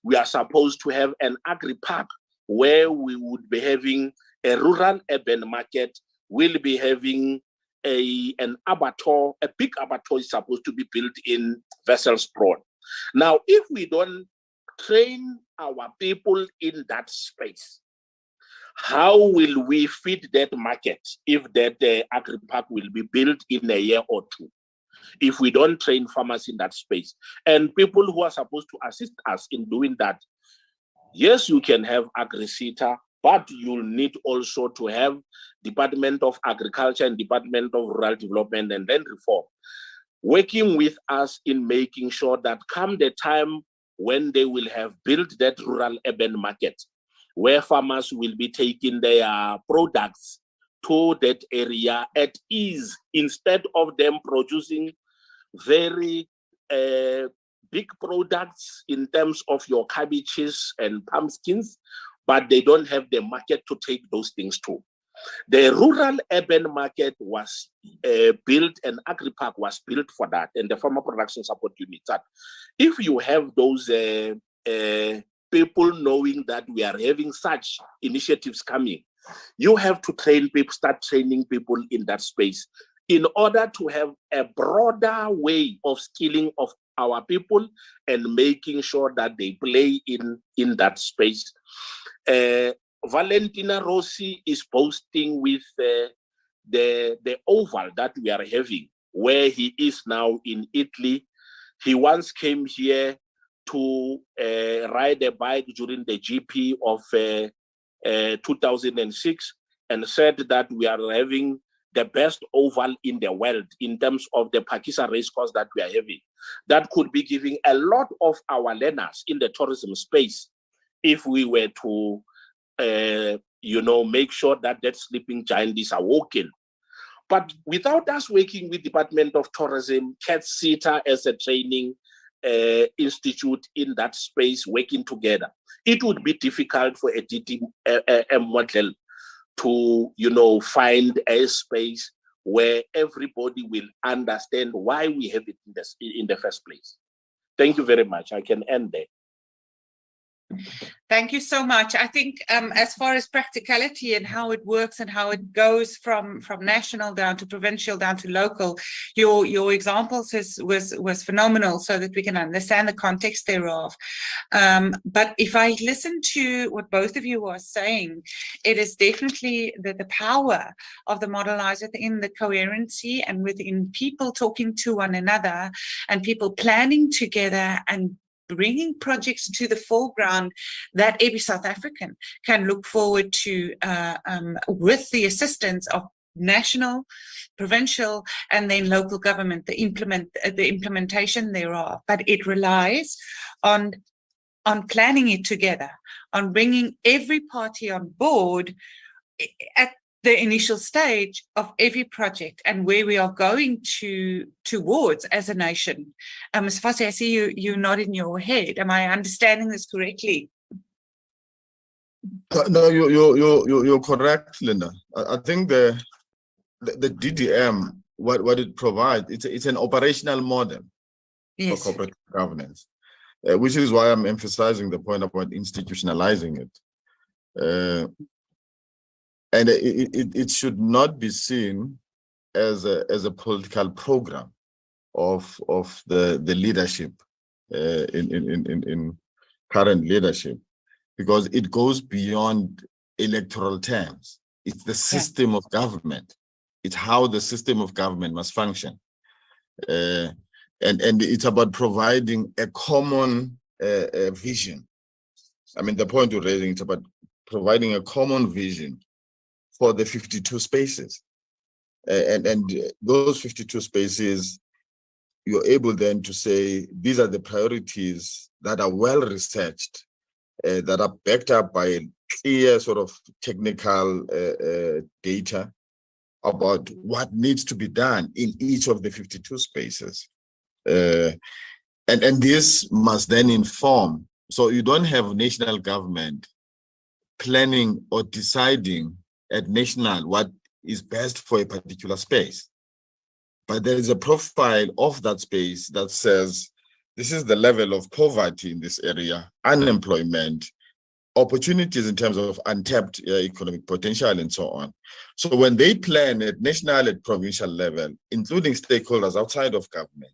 C: We are supposed to have an agri-park where we would be having a rural urban market. We'll be having an abattoir, a big abattoir is supposed to be built in Wesselsbron. Now, if we don't train our people in that space, how will we feed that market if that agri-park will be built in a year or two? If we don't train farmers in that space and people who are supposed to assist us in doing that, yes, you can have Agri-SETA, but you'll need also to have Department of Agriculture and Department of Rural Development and then reform, working with us in making sure that come the time when they will have built that rural urban market, where farmers will be taking their products to that area at ease, instead of them producing very big products in terms of your cabbages and pumpkins, but they don't have the market to take those things to. The rural urban market was built, and agri-park was built for that, and the farmer production support unit. That if you have those people knowing that we are having such initiatives coming, you have to train people, start training people in that space in order to have a broader way of skilling of our people and making sure that they play in that space. Valentina Rossi is boasting with the oval that we are having, where he is now in Italy. He once came here to ride a bike during the GP of 2006 and said that we are having the best oval in the world in terms of the Pakistan race course that we are having. That could be giving a lot of our learners in the tourism space if we were to make sure that that sleeping giant is awoken. But without us working with Department of Tourism, CAT-SETA as a training institute in that space working together, it would be difficult for a DTM model to find a space where everybody will understand why we have it in the first place. Thank you very much. I can end there.
A: Thank you so much. I think as far as practicality and how it works and how it goes from national down to provincial down to local, your examples was phenomenal, so that we can understand the context thereof. But if I listen to what both of you are saying, it is definitely the power of the model lies within the coherency and within people talking to one another and people planning together and bringing projects to the foreground that every South African can look forward to with the assistance of national, provincial, and then local government, the implementation thereof. But it relies on planning it together, on bringing every party on board at the initial stage of every project and where we are going towards as a nation. Ms. Fassi, I see you nodding your head. Am I understanding this correctly?
B: No, you're correct, Linda. I think the DDM, what it provides, it's an operational model for corporate governance, which is why I'm emphasizing the point about institutionalizing it. And it should not be seen as a political program of the leadership in current leadership, because it goes beyond electoral terms. It's the system of government. It's how the system of government must function, and it's about providing a common vision. I mean, the point you're raising, it's about providing a common vision for the 52 spaces. And those 52 spaces, you're able then to say, these are the priorities that are well researched, that are backed up by clear sort of technical data about what needs to be done in each of the 52 spaces. And this must then inform. So you don't have national government planning or deciding at national what is best for a particular space. But there is a profile of that space that says, this is the level of poverty in this area, unemployment, opportunities in terms of untapped economic potential and so on. So when they plan at national and provincial level, including stakeholders outside of government,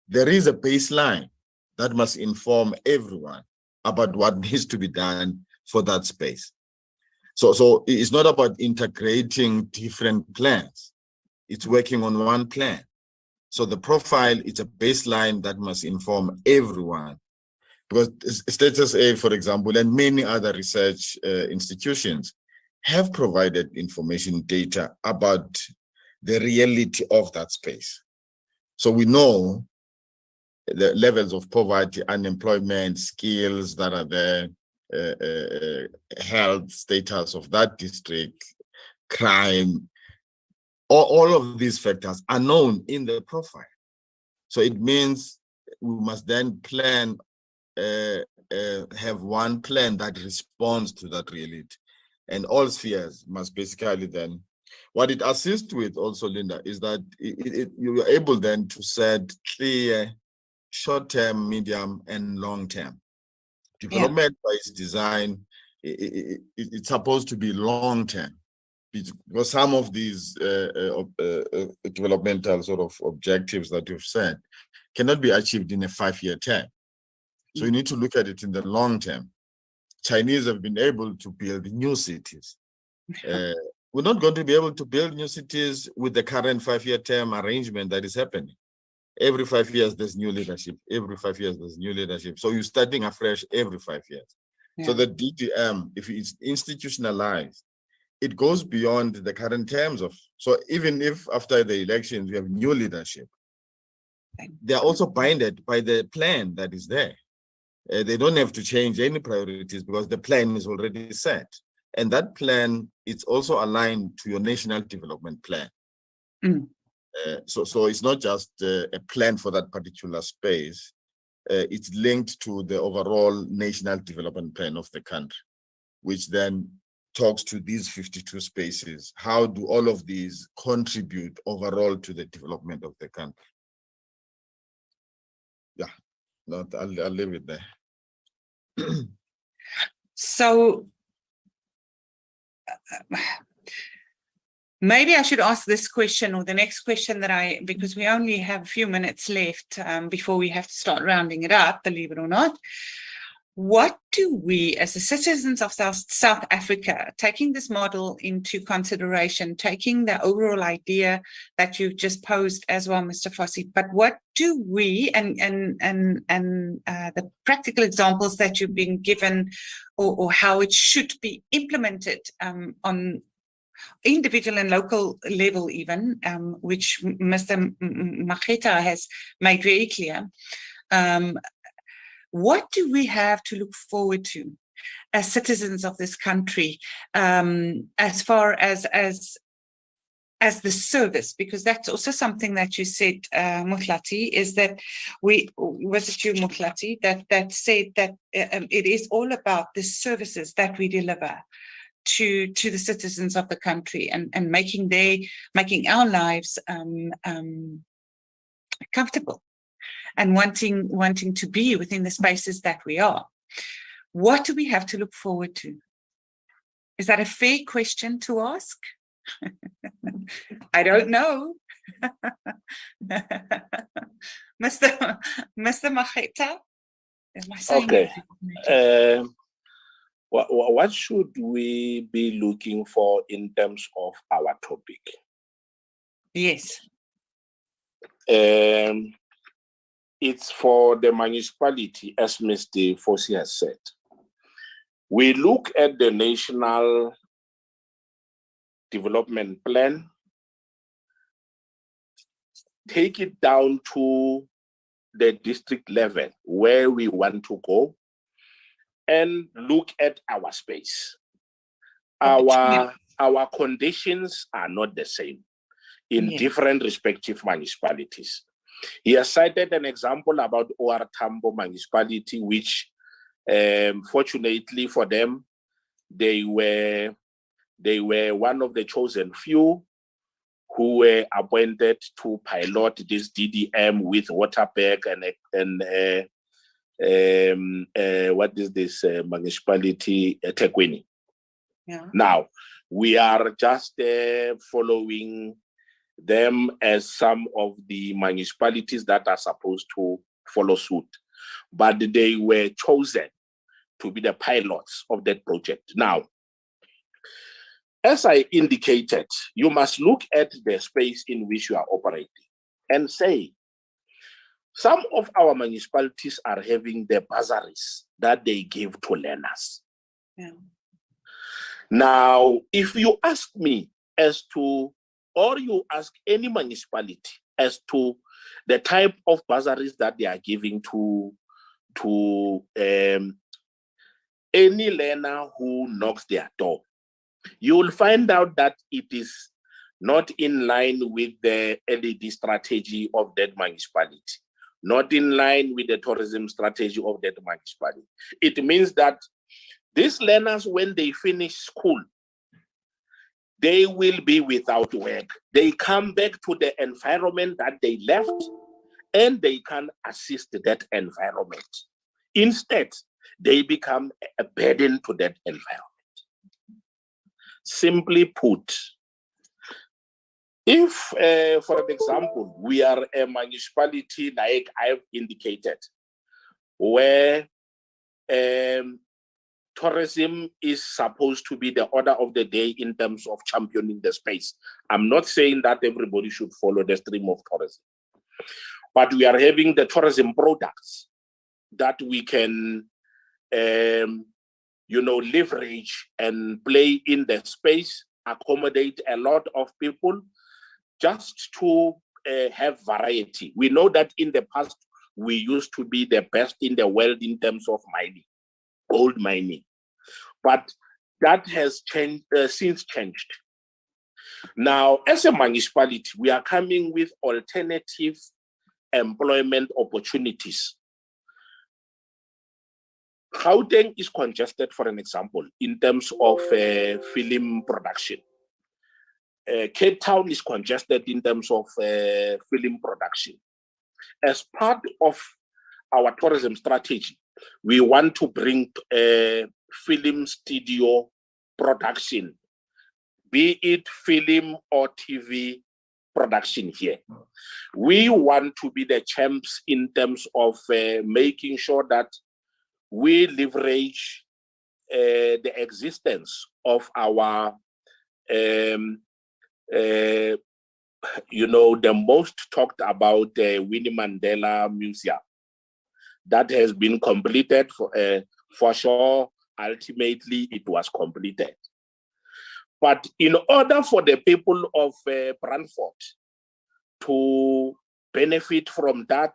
B: there is a baseline that must inform everyone about what needs to be done for that space. So it's not about integrating different plans. It's working on one plan. So the profile is a baseline that must inform everyone. Because Status A, for example, and many other research institutions have provided information data about the reality of that space. So we know the levels of poverty, unemployment, skills that are there, health status of that district, crime, all of these factors are known in the profile. So it means we must then plan, have one plan that responds to that reality. And all spheres must basically then, what it assists with also, Linda, is that you are able then to set clear short-term, medium, and long-term. Development by its design, it's supposed to be long-term, because some of these developmental sort of objectives that you've said cannot be achieved in a 5-year term. So you need to look at it in the long term. Chinese have been able to build new cities. We're not going to be able to build new cities with the current 5-year term arrangement that is happening. Every 5 years, there's new leadership. Every 5 years, there's new leadership. So you're starting afresh every 5 years. So the DDM, if it's institutionalized, it goes beyond the current terms of, so even if after the elections, we have new leadership, they're also binded by the plan that is there. They don't have to change any priorities because the plan is already set. And that plan, it's also aligned to your national development plan. So it's not just a plan for that particular space. It's linked to the overall national development plan of the country, which then talks to these 52 spaces. How do all of these contribute overall to the development of the country? Yeah, no, I'll leave it there.
A: So maybe I should ask this question or the next question that because we only have a few minutes left before we have to start rounding it up, believe it or not. What do we, as the citizens of South Africa, taking this model into consideration, taking the overall idea that you've just posed as well, Mr. Fossey, but what do we, and the practical examples that you've been given, or how it should be implemented on individual and local level even, which Mr. Macheta has made very clear. What do we have to look forward to as citizens of this country, as far as the service? Because that's also something that you said, Motlati, is that was it you, Motlati, that said that it is all about the services that we deliver to the citizens of the country and making our lives comfortable, and wanting to be within the spaces that we are. What do we have to look forward to? Is that a fair question to ask? I don't know. Mr. Macheta?
C: Okay. What should we be looking for in terms of our topic?
A: Yes.
C: It's for the municipality, as Mr. Fossey has said. We look at the national development plan, take it down to the district level where we want to go, and look at our space. Our conditions are not the same in different respective municipalities. He has cited an example about OR Tambo municipality, which fortunately for them, they were one of the chosen few who were appointed to pilot this DDM with Waterberg and what is this municipality, Tekwini.
A: Yeah.
C: Now, we are just following them as some of the municipalities that are supposed to follow suit, but they were chosen to be the pilots of that project. Now, as I indicated, you must look at the space in which you are operating and say, some of our municipalities are having the bursaries that they give to learners.
A: Yeah.
C: Now, if you ask me as to, or you ask any municipality as to the type of bursaries that they are giving to any learner who knocks their door, you will find out that it is not in line with the LED strategy of that municipality, not in line with the tourism strategy of that municipality. It means that these learners, when they finish school, they will be without work. They come back to the environment that they left, and they can assist that environment. Instead, they become a burden to that environment. Simply put, if, for an example, we are a municipality like I've indicated, where tourism is supposed to be the order of the day in terms of championing the space. I'm not saying that everybody should follow the stream of tourism, but we are having the tourism products that we can, leverage and play in the space, accommodate a lot of people, just to have variety. We know that in the past, we used to be the best in the world in terms of mining, gold mining. But that has changed, since changed. Now, as a municipality, we are coming with alternative employment opportunities. Gauteng is congested, for an example, in terms of film production. Cape Town is congested in terms of film production. As part of our tourism strategy, we want to bring film studio production, be it film or TV production here. We want to be the champs in terms of making sure that we leverage the existence of our, the most talked about Winnie Mandela Museum that has been completed for sure. Ultimately, it was completed. But in order for the people of Brantford to benefit from that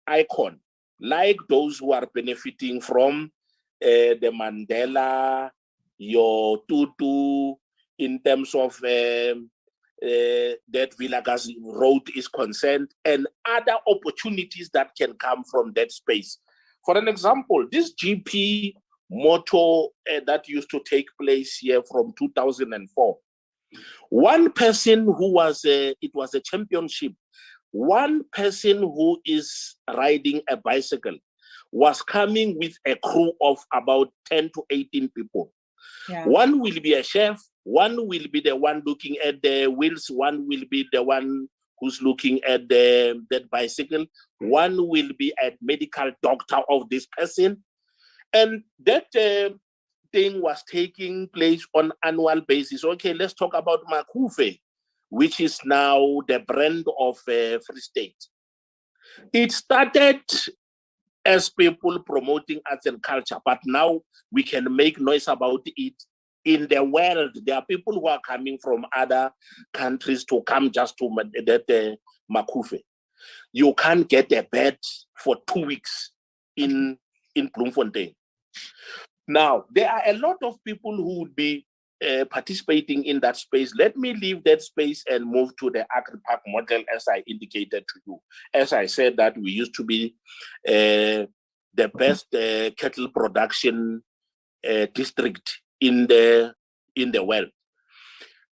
C: icon, like those who are benefiting from the Mandela, your Tutu, in terms of that Vilakazi Road is concerned, and other opportunities that can come from that space. For an example, this GP motor that used to take place here from 2004. One person who was, it was a championship, one person who is riding a bicycle was coming with a crew of about 10 to 18 people. Yeah. One will be a chef, one will be the one looking at the wheels, one will be the one who's looking at that bicycle, one will be a medical doctor of this person. And that thing was taking place on annual basis. Okay, let's talk about Makufe, which is now the brand of Free State. It started as people promoting arts and culture, but now we can make noise about it. In the world, there are people who are coming from other countries to come just to that Makufe. You can't get a bed for 2 weeks in Bloemfontein. Now, there are a lot of people who would be participating in that space. Let me leave that space and move to the agri-park model, as I indicated to you. As I said, that we used to be the best cattle production district in the world.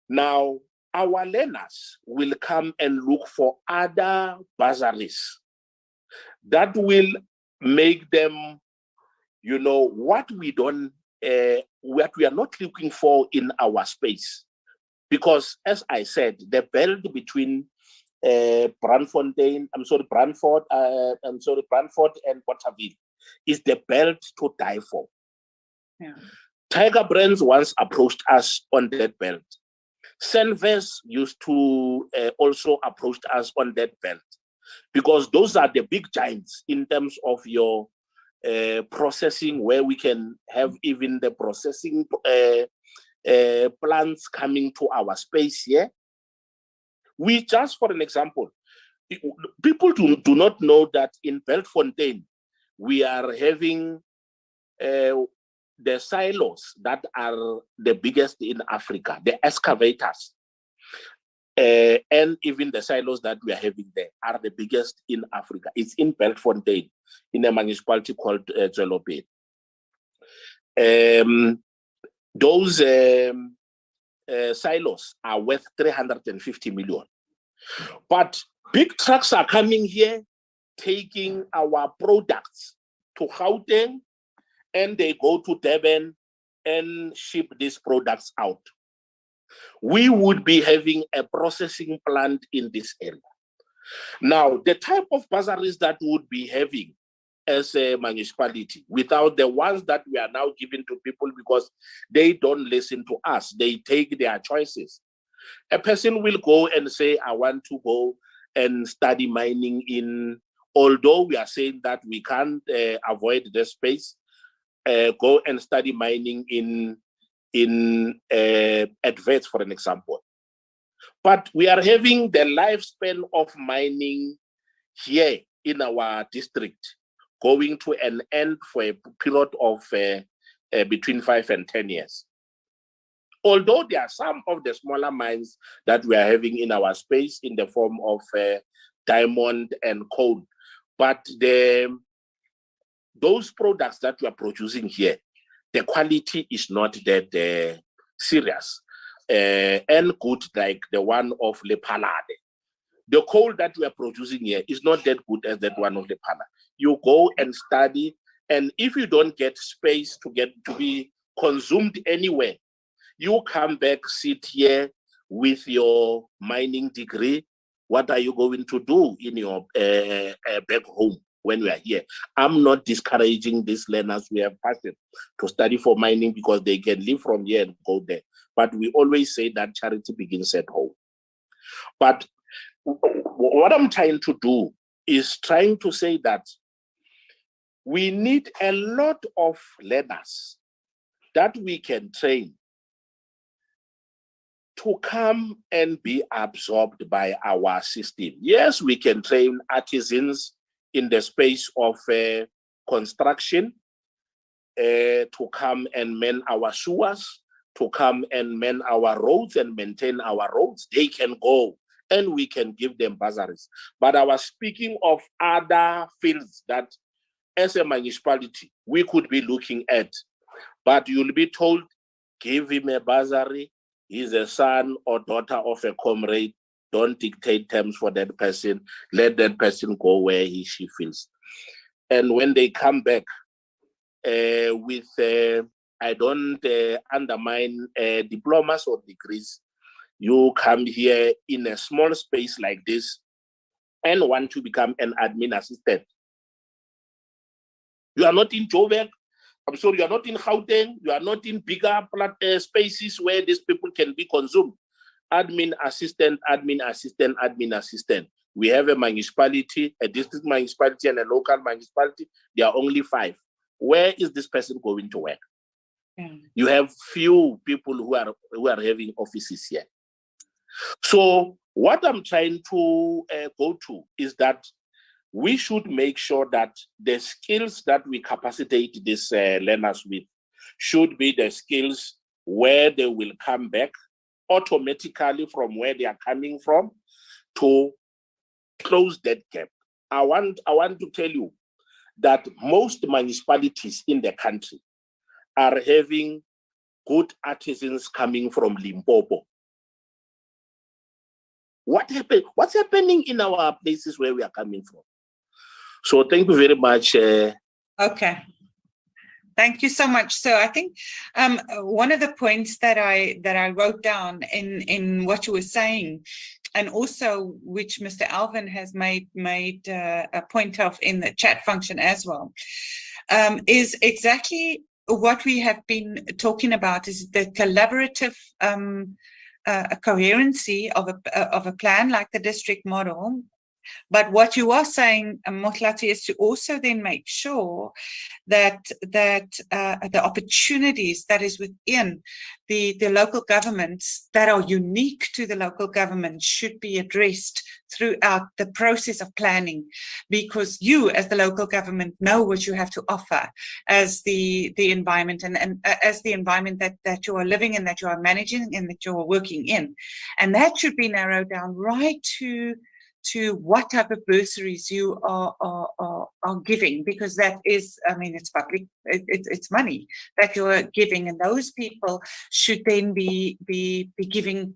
C: Now, our learners will come and look for other bursaries that will make them, what we are not looking for in our space. Because as I said, the belt between Brantford and Botterville is the belt to die for.
A: Yeah.
C: Tiger Brands once approached us on that belt. Senves used to also approach us on that belt, because those are the big giants in terms of your processing, where we can have even the processing plants coming to our space here. We just, for an example, people do not know that in Beltfontein, we are having the silos that are the biggest in Africa, the excavators. And even the silos that we are having there are the biggest in Africa. It's in Beltfontein, in a municipality called Zelope. Those silos are worth 350 million. But big trucks are coming here, taking our products to Gauteng, and they go to Durban and ship these products out. We would be having a processing plant in this area. Now, the type of bursaries that we would be having as a municipality, without the ones that we are now giving to people because they don't listen to us, they take their choices. A person will go and say, I want to go and study mining in, although we are saying that we can't avoid the space, go and study mining in Advert, for an example. But we are having the lifespan of mining here in our district going to an end for a period of between 5 and 10 years. Although there are some of the smaller mines that we are having in our space in the form of diamond and coal, but those products that we are producing here, the quality is not that serious and good like the one of Lepalade. The coal that we are producing here is not that good as that one of Lepalade. You go and study, and if you don't get space to be consumed anywhere, you come back, sit here with your mining degree. What are you going to do in your back home when we are here? I'm not discouraging these learners we have passed to study for mining because they can live from here and go there. But we always say that charity begins at home. But what I'm trying to do is trying to say that we need a lot of learners that we can train to come and be absorbed by our system. Yes, we can train artisans in the space of construction to come and mend our sewers, to come and mend our roads and maintain our roads. They can go and we can give them bursaries. But I was speaking of other fields that as a municipality, we could be looking at. But you'll be told, give him a bursary. He's a son or daughter of a comrade. Don't dictate terms for that person. Let that person go where she feels. And when they come back with, I don't undermine diplomas or degrees, you come here in a small space like this and want to become an admin assistant. You are not in Joburg. I'm sorry, you are not in Gauteng. You are not in bigger spaces where these people can be consumed. Admin assistant, admin assistant, admin assistant. We have a municipality, a district municipality, and a local municipality. There are only 5. Where is this person going to work? Yeah. You have few people who are having offices here. So what I'm trying to go to is that we should make sure that the skills that we capacitate these learners with should be the skills where they will come back automatically from where they are coming from to close that gap. I want to tell you that most municipalities in the country are having good artisans coming from Limpopo. What happened? What's happening in our places where we are coming from? So thank you very much.
A: Okay. Thank you so much. So I think one of the points that I wrote down in what you were saying, and also which Mr. Alvin has made a point of in the chat function as well, is exactly what we have been talking about, is the collaborative coherency of a plan like the district model. But what you are saying, Motlati, is to also then make sure that the opportunities that is within the local governments that are unique to the local government should be addressed throughout the process of planning, because you as the local government know what you have to offer as the environment and as the environment that you are living in, that you are managing, and that you are working in. And that should be narrowed down right to what type of bursaries you are giving, because that is, I mean, it's public, it's money that you're giving, and those people should then be giving,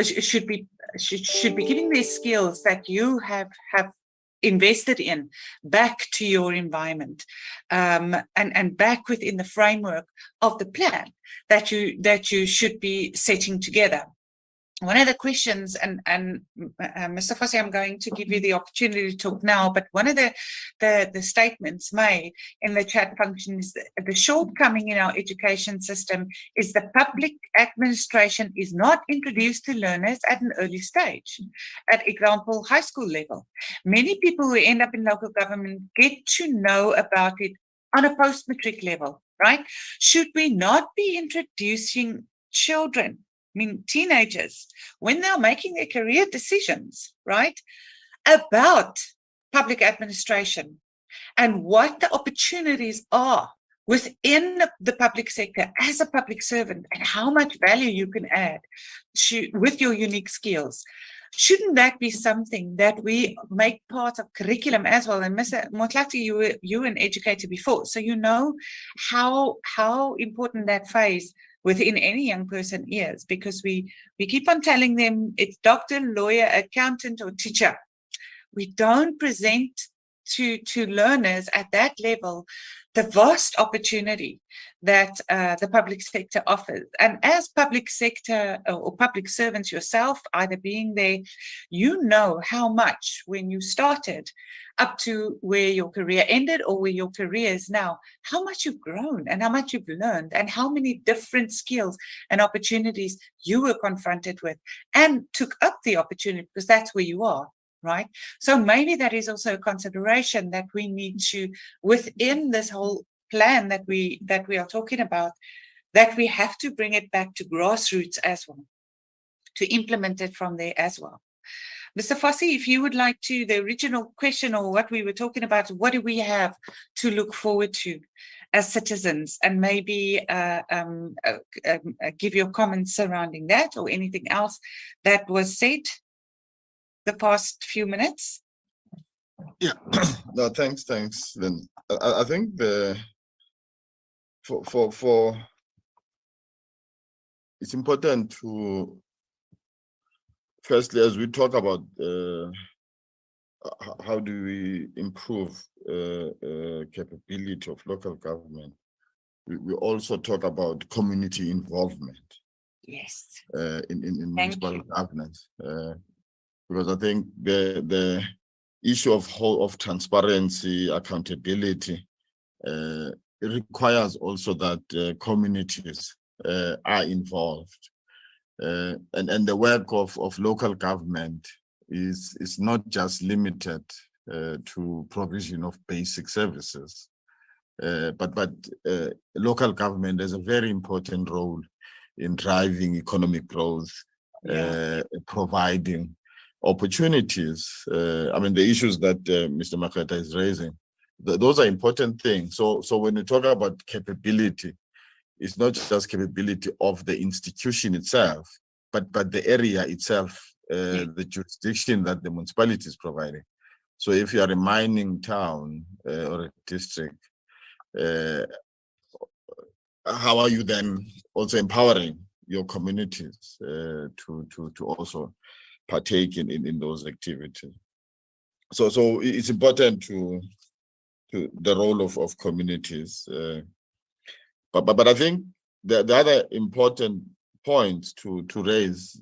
A: should be giving their skills that you have invested in back to your environment, and back within the framework of the plan that you should be setting together. One of the questions, and Mr. Fossey, I'm going to give you the opportunity to talk now, but one of the statements made in the chat function is that the shortcoming in our education system is the public administration is not introduced to learners at an early stage. At example, high school level. Many people who end up in local government get to know about it on a post-matric level, right? Should we not be introducing children, I mean, teenagers, when they're making their career decisions, right, about public administration and what the opportunities are within the public sector as a public servant, and how much value you can add with your unique skills? Shouldn't that be something that we make part of curriculum as well? And Mr. Motlati, you were an educator before, so you know how important that phase within any young person is, because we keep on telling them it's doctor, lawyer, accountant, or teacher. We don't present to learners at that level the vast opportunity that the public sector offers. And as public sector or public servants yourself, either being there, you know how much when you started up to where your career ended or where your career is now, how much you've grown and how much you've learned and how many different skills and opportunities you were confronted with and took up the opportunity, because that's where you are. Right. So maybe that is also a consideration that we need to, within this whole plan that we are talking about, that we have to bring it back to grassroots as well, to implement it from there as well. Mr. Fossey, if you would like to, the original question or what we were talking about, what do we have to look forward to as citizens, and maybe give your comments surrounding that or anything else that was said the past few minutes?
B: Yeah, no, thanks. Then I think for it's important to, firstly, as we talk about how do we improve capability of local government, we also talk about community involvement.
A: Yes.
B: In municipal governance. Because I think the issue of transparency, accountability, it requires also that communities are involved, and the work of local government is not just limited to provision of basic services, but local government has a very important role in driving economic growth, providing opportunities. I mean, the issues that Mr. Maketa is raising, those are important things. So when you talk about capability, it's not just capability of the institution itself, but the area itself, the jurisdiction that the municipality is providing. So if you are a mining town or a district, how are you then also empowering your communities to also partake in those activities. So it's important to the role of communities. But I think the other important point to raise,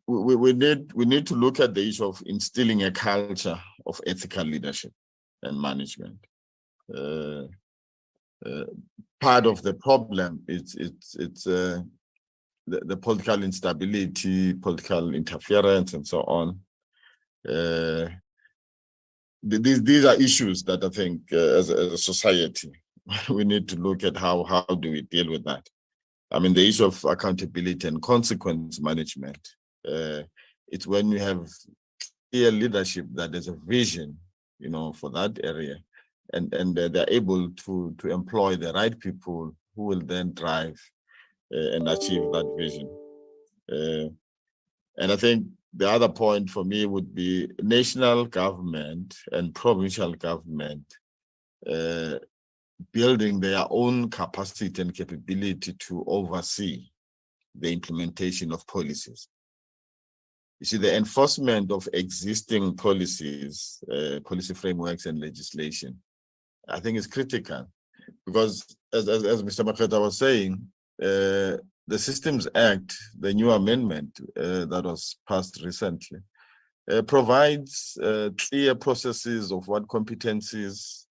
B: we need to look at the issue of instilling a culture of ethical leadership and management. Part of the problem is the political instability, political interference, and so on. These are issues that I think as a society we need to look at how do we deal with that. I mean, the issue of accountability and consequence management. It's when you have clear leadership that there's a vision, for that area, and they're able to employ the right people who will then drive and achieve that vision. And I think the other point for me would be national government and provincial government building their own capacity and capability to oversee the implementation of policies. You see, the enforcement of existing policies, policy frameworks and legislation, I think is critical, because as Mr. Maketa was saying, the Systems Act, the new amendment that was passed recently, provides clear processes of what competencies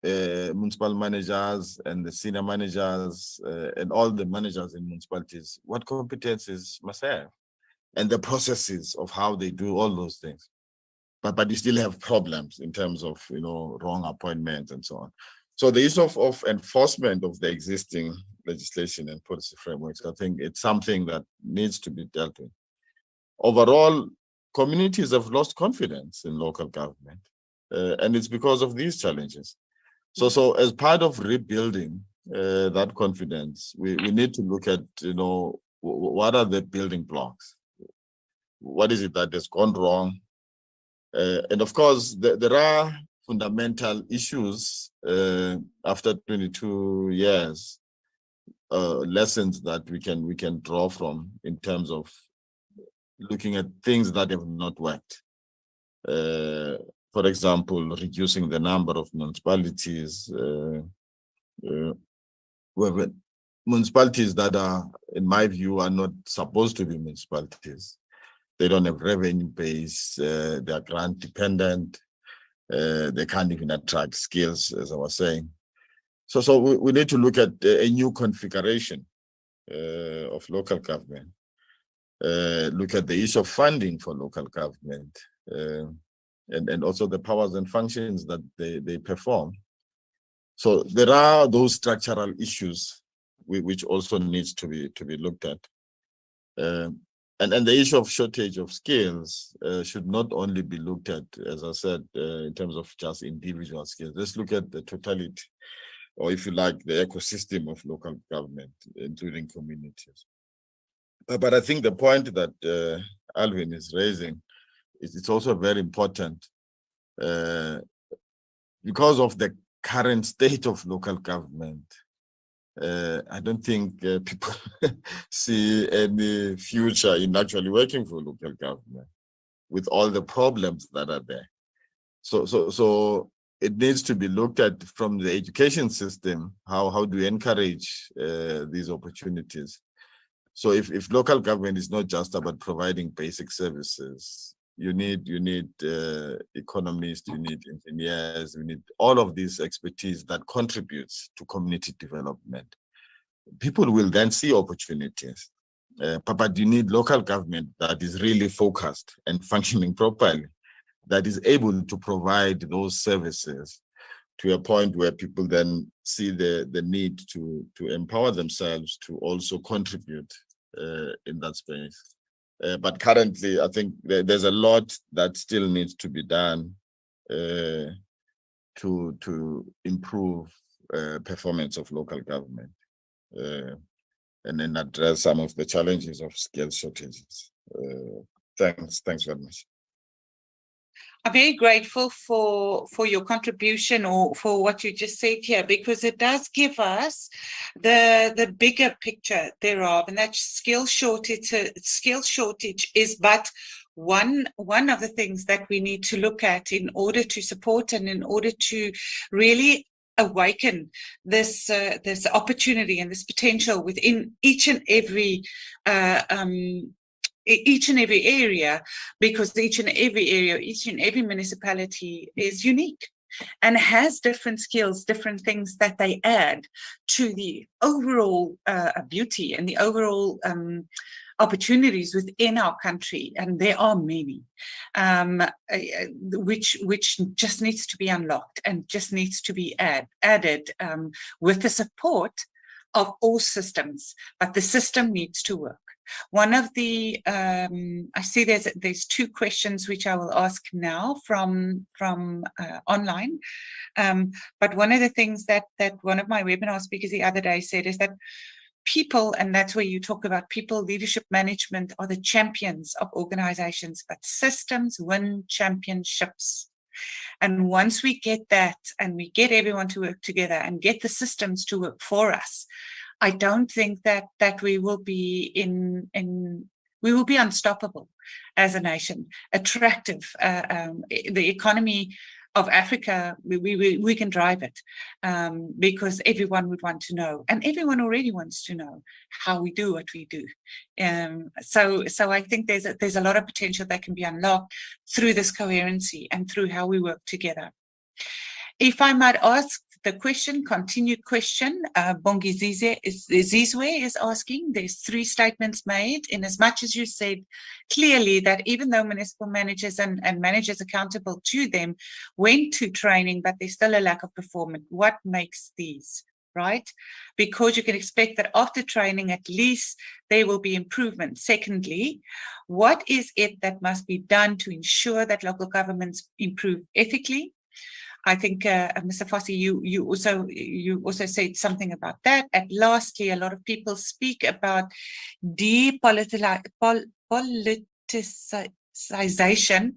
B: municipal managers and the senior managers and all the managers in municipalities, what competencies must have, and the processes of how they do all those things. But you still have problems in terms of wrong appointments and so on. So the issue of enforcement of the existing legislation and policy frameworks, I think it's something that needs to be dealt with. Overall, communities have lost confidence in local government, and it's because of these challenges. So as part of rebuilding that confidence, we need to look at, what are the building blocks? What is it that has gone wrong? And of course, there are fundamental issues after 22 years, lessons that we can draw from in terms of looking at things that have not worked. For example, reducing the number of municipalities, municipalities that are, in my view, are not supposed to be municipalities. They don't have revenue base, they are grant dependent, they can't even attract skills, as I was saying. So we need to look at a new configuration of local government, look at the issue of funding for local government, and also the powers and functions that they perform. So there are those structural issues which also needs to be looked at. And the issue of shortage of skills should not only be looked at, as I said, in terms of just individual skills. Let's look at the totality, or if you like, the ecosystem of local government, including communities. But I think the point that Alvin is raising, it's also very important because of the current state of local government. I don't think people see any future in actually working for local government with all the problems that are there. So it needs to be looked at from the education system. How do we encourage these opportunities? So if local government is not just about providing basic services, you need economists, you need engineers, you need all of this expertise that contributes to community development. People will then see opportunities, but you need local government that is really focused and functioning properly, that is able to provide those services to a point where people then see the need to empower themselves to also contribute in that space. But currently, I think there's a lot that still needs to be done to improve performance of local government and then address some of the challenges of skill shortages. Thanks very much.
A: I'm very grateful for your contribution or for what you just said here, because it does give us the bigger picture thereof, and that skill shortage is but one of the things that we need to look at in order to support and in order to really awaken this opportunity and this potential within each and every area, because each and every municipality is unique and has different skills, different things that they add to the overall beauty and the overall opportunities within our country, and there are many, which just needs to be unlocked and just needs to be added with the support of all systems, but the system needs to work. One of the, I see there's two questions which I will ask now from online. But one of the things that one of my webinar speakers the other day said is that people, and that's where you talk about people, leadership, management are the champions of organizations, but systems win championships. And once we get that and we get everyone to work together and get the systems to work for us, I don't think that we will be we will be unstoppable as a nation, attractive. The economy of Africa, we can drive it because everyone would want to know, and everyone already wants to know how we do what we do. So I think there's a lot of potential that can be unlocked through this coherency and through how we work together. If I might ask the continued question, Bongi Zizwe is asking, there's 3 statements made, in as much as you said clearly that even though municipal managers and managers accountable to them went to training, but there's still a lack of performance. What makes these, right? Because you can expect that after training, at least there will be improvement. Secondly, what is it that must be done to ensure that local governments improve ethically? I think, Mr. Fossey, you also said something about that. And lastly, a lot of people speak about depoliticization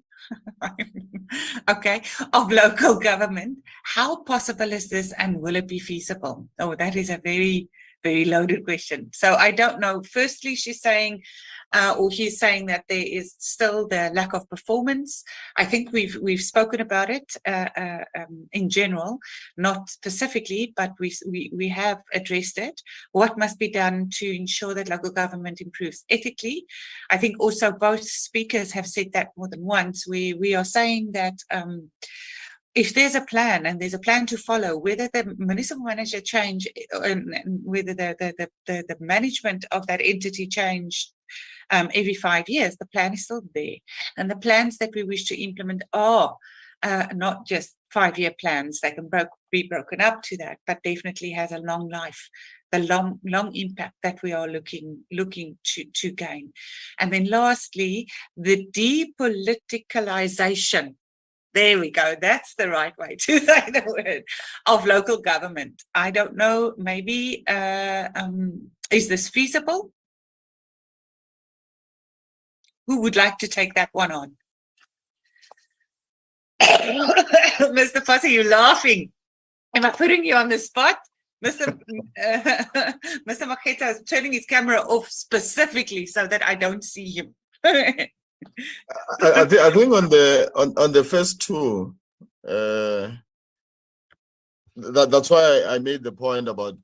A: okay, of local government. How possible is this, and will it be feasible? Oh, that is a very, very loaded question. So I don't know. Firstly, she's saying, or he's saying that there is still the lack of performance. I think we've spoken about it in general, not specifically, but we have addressed it. What must be done to ensure that local government improves ethically? I think also both speakers have said that more than once. We are saying that if there's a plan and there's a plan to follow, whether the municipal manager change and whether the management of that entity change every 5 years, the plan is still there. And the plans that we wish to implement are not just 5-year plans. They can be broken up to that, but definitely has a long life, the long impact that we are looking to gain. And then lastly, the depoliticalization. There we go. That's the right way to say the word, of local government. I don't know, maybe, is this feasible? Who would like to take that one on? Mr. Fossey, you're laughing. Am I putting you on the spot? Mr. Maketa is turning his camera off specifically so that I don't see him.
B: I think on the first two, that's why I made the point about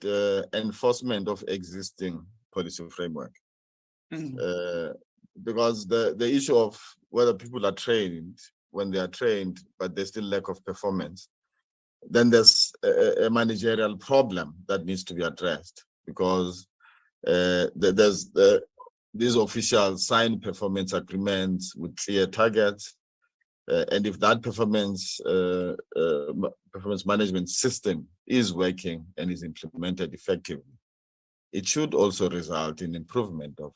B: enforcement of existing policy framework. Because the issue of whether people are trained, when they are trained, but there's still lack of performance, then there's a managerial problem that needs to be addressed, because there's these officials sign performance agreements with clear targets, and if that performance management system is working and is implemented effectively, it should also result in improvement of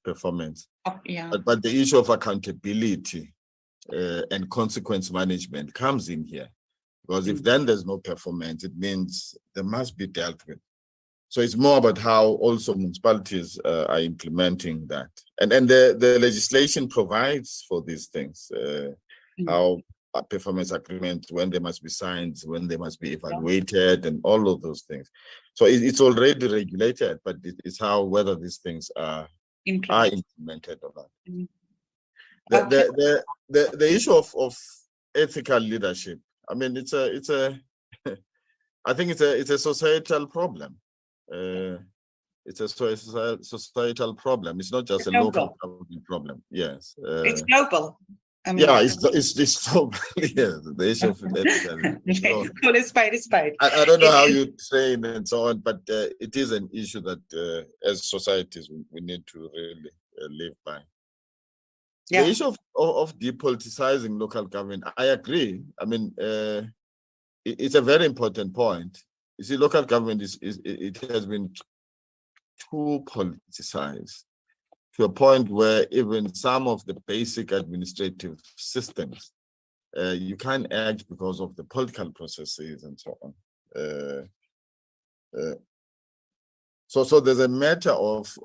B: performance.
A: Yeah.
B: But the issue of accountability and consequence management comes in here, because if then there's no performance, it means they must be dealt with. So it's more about how also municipalities are implementing that. And the legislation provides for these things, how a performance agreements, when they must be signed, when they must be evaluated, and all of those things. So it's already regulated, but it's how whether these things are implemented or not. The issue of ethical leadership, I mean, I think it's a societal problem. It's a societal problem. It's not just a local government problem. Yes,
A: it's global.
B: I mean, yeah, it's global. Yes, the issue of ethical.
A: Call a spade a spade.
B: I don't know how you train and so on, but it is an issue that as societies we need to really live by. Yeah. The issue of depoliticizing local government, I agree. I mean, it's a very important point. You see, local government it has been too politicized to a point where even some of the basic administrative systems, you can't act because of the political processes and so on. So there's a matter of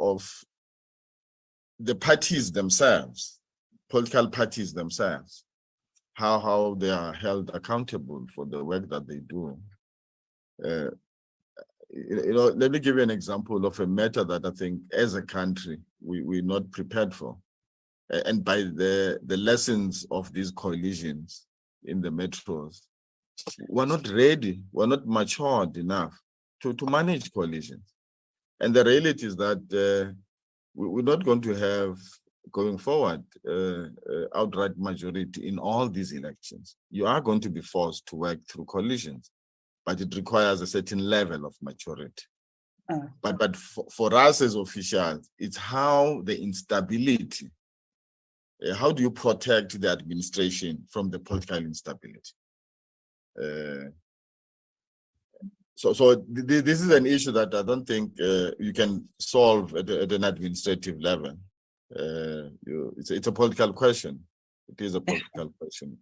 B: the parties themselves, political parties themselves, how they are held accountable for the work that they do. Let me give you an example of a matter that I think as a country we're not prepared for. And by the lessons of these coalitions in the metros, we're not ready, we're not matured enough to manage coalitions. And the reality is that we're not going to have, going forward, outright majority in all these elections. You are going to be forced to work through coalitions, but it requires a certain level of maturity. But for us as officials, it's how the instability, how do you protect the administration from the political instability? So this is an issue that I don't think you can solve at an administrative level. It's a political question. It is a political question.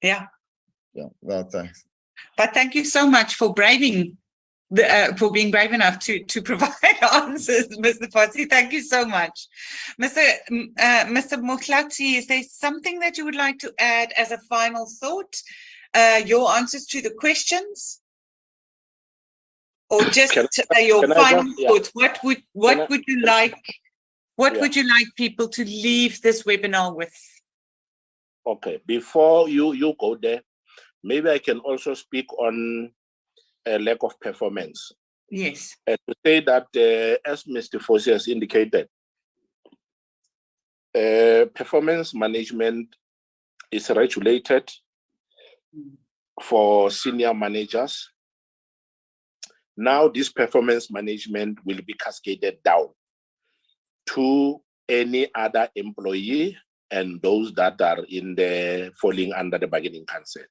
A: Yeah.
B: Well, thanks.
A: But thank you so much for being brave enough to provide answers, Mr. Potsi. Thank you so much. Mr. Mohlati, is there something that you would like to add as a final thought? Your answers to the questions? Or just your final thoughts? What would you like people to leave this webinar with?
C: Okay, before you go there, maybe I can also speak on a lack of performance.
A: Yes.
C: To say that, as Mr. Fosi has indicated, performance management is regulated for senior managers. Now, this performance management will be cascaded down to any other employee and those that are falling under the bargaining council.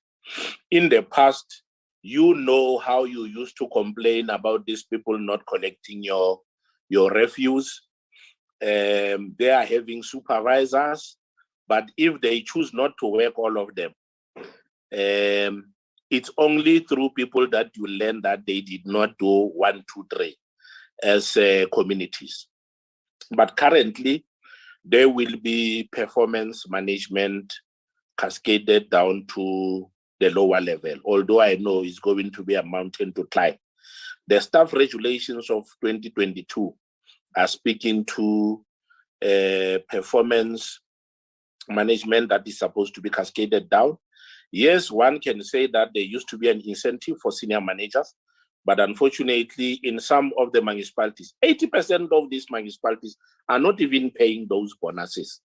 C: In the past, you know how you used to complain about these people not collecting your refuse. They are having supervisors, but if they choose not to work all of them, it's only through people that you learn that they did not do 1, 2, 3 as communities. But currently, there will be performance management cascaded down to the lower level, although I know it's going to be a mountain to climb. The staff regulations of 2022 are speaking to performance management that is supposed to be cascaded down. Yes, one can say that there used to be an incentive for senior managers, but unfortunately, in some of the municipalities, 80% of these municipalities are not even paying those bonuses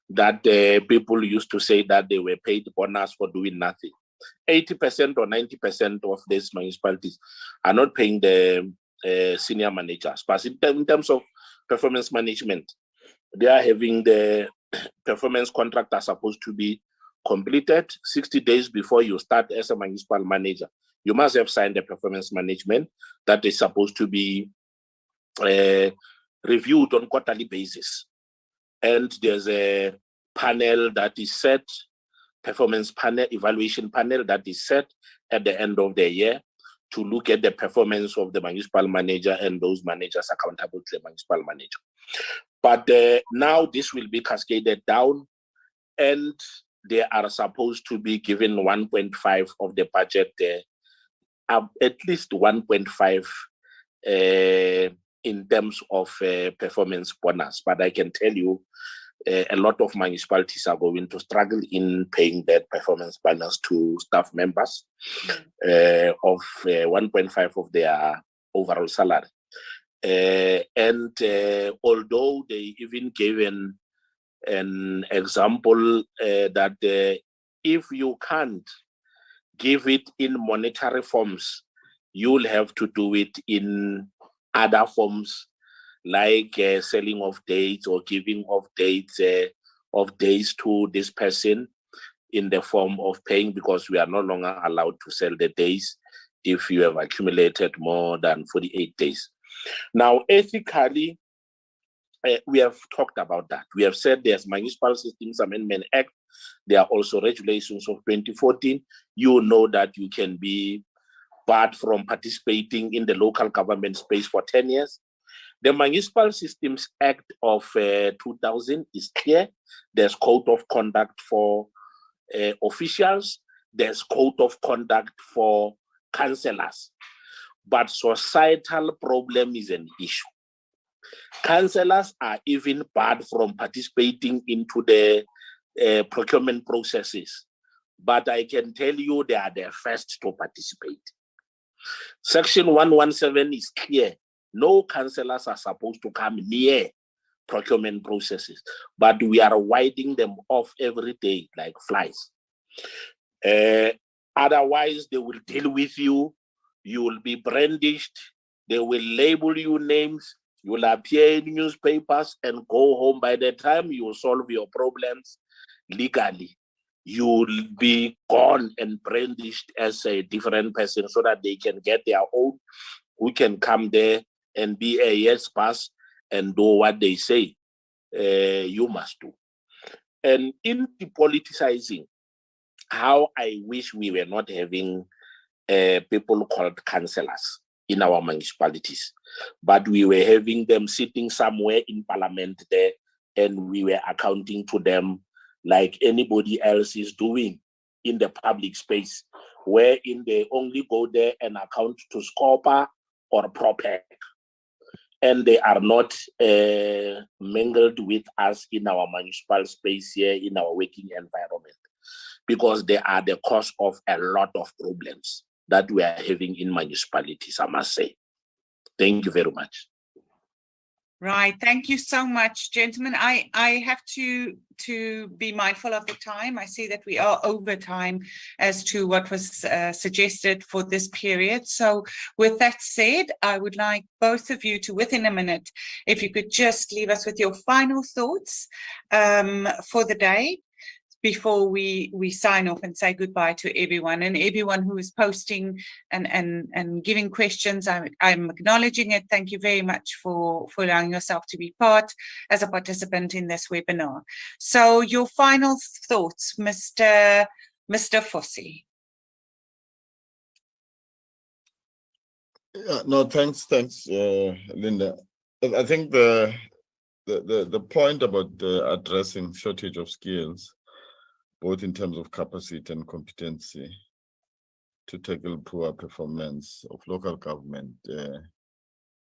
C: that people used to say that they were paid bonus for doing nothing. 80% or 90% of these municipalities are not paying the senior managers. But in terms of performance management, they are having the performance contract are supposed to be completed 60 days before you start as a municipal manager. You must have signed the performance management that is supposed to be reviewed on quarterly basis. And there's a panel that is set, performance panel, evaluation panel that is set at the end of the year to look at the performance of the municipal manager and those managers accountable to the municipal manager. But now this will be cascaded down, and they are supposed to be given 1.5 of the budget, at least 1.5 in terms of performance bonus. But I can tell you, a lot of municipalities are going to struggle in paying that performance bonus to staff members of 1.5 of their overall salary. And although they even gave an example that if you can't give it in monetary forms, you'll have to do it in other forms, like selling of dates or giving of dates of days to this person in the form of paying, because we are no longer allowed to sell the days if you have accumulated more than 48 days. Now, ethically, we have talked about that. We have said there's Municipal Systems Amendment Act. There are also regulations of 2014. You know that you can be barred from participating in the local government space for 10 years. The Municipal Systems Act of 2000 is clear. There's code of conduct for officials. There's code of conduct for councillors. But societal problem is an issue. Councillors are even barred from participating into the procurement processes. But I can tell you they are the first to participate. Section 117 is clear. No councillors are supposed to come near procurement processes, but we are winding them off every day like flies. Otherwise, they will deal with you. You will be brandished. They will label you names. You will appear in newspapers and go home. By the time you solve your problems legally, you will be gone and brandished as a different person so that they can get their own, who can come there and be a yes pass and do what they say you must do. And in depoliticizing, how I wish we were not having people called councillors in our municipalities, but we were having them sitting somewhere in parliament there, and we were accounting to them like anybody else is doing in the public space, wherein they only go there and account to SCOPA or PROPEC. And they are not mingled with us in our municipal space here, in our working environment, because they are the cause of a lot of problems that we are having in municipalities, I must say. Thank you very much.
A: Right. Thank you so much, gentlemen. I have to be mindful of the time. I see that we are over time as to what was suggested for this period. So with that said, I would like both of you to, within a minute, if you could just leave us with your final thoughts for the day, before we sign off and say goodbye to everyone, and everyone who is posting and giving questions. I'm acknowledging it. Thank you very much for allowing yourself to be part as a participant in this webinar. So your final thoughts, Mr. Fossey.
B: No, thanks, Linda. I think the point about addressing shortage of skills, both in terms of capacity and competency, to tackle poor performance of local government,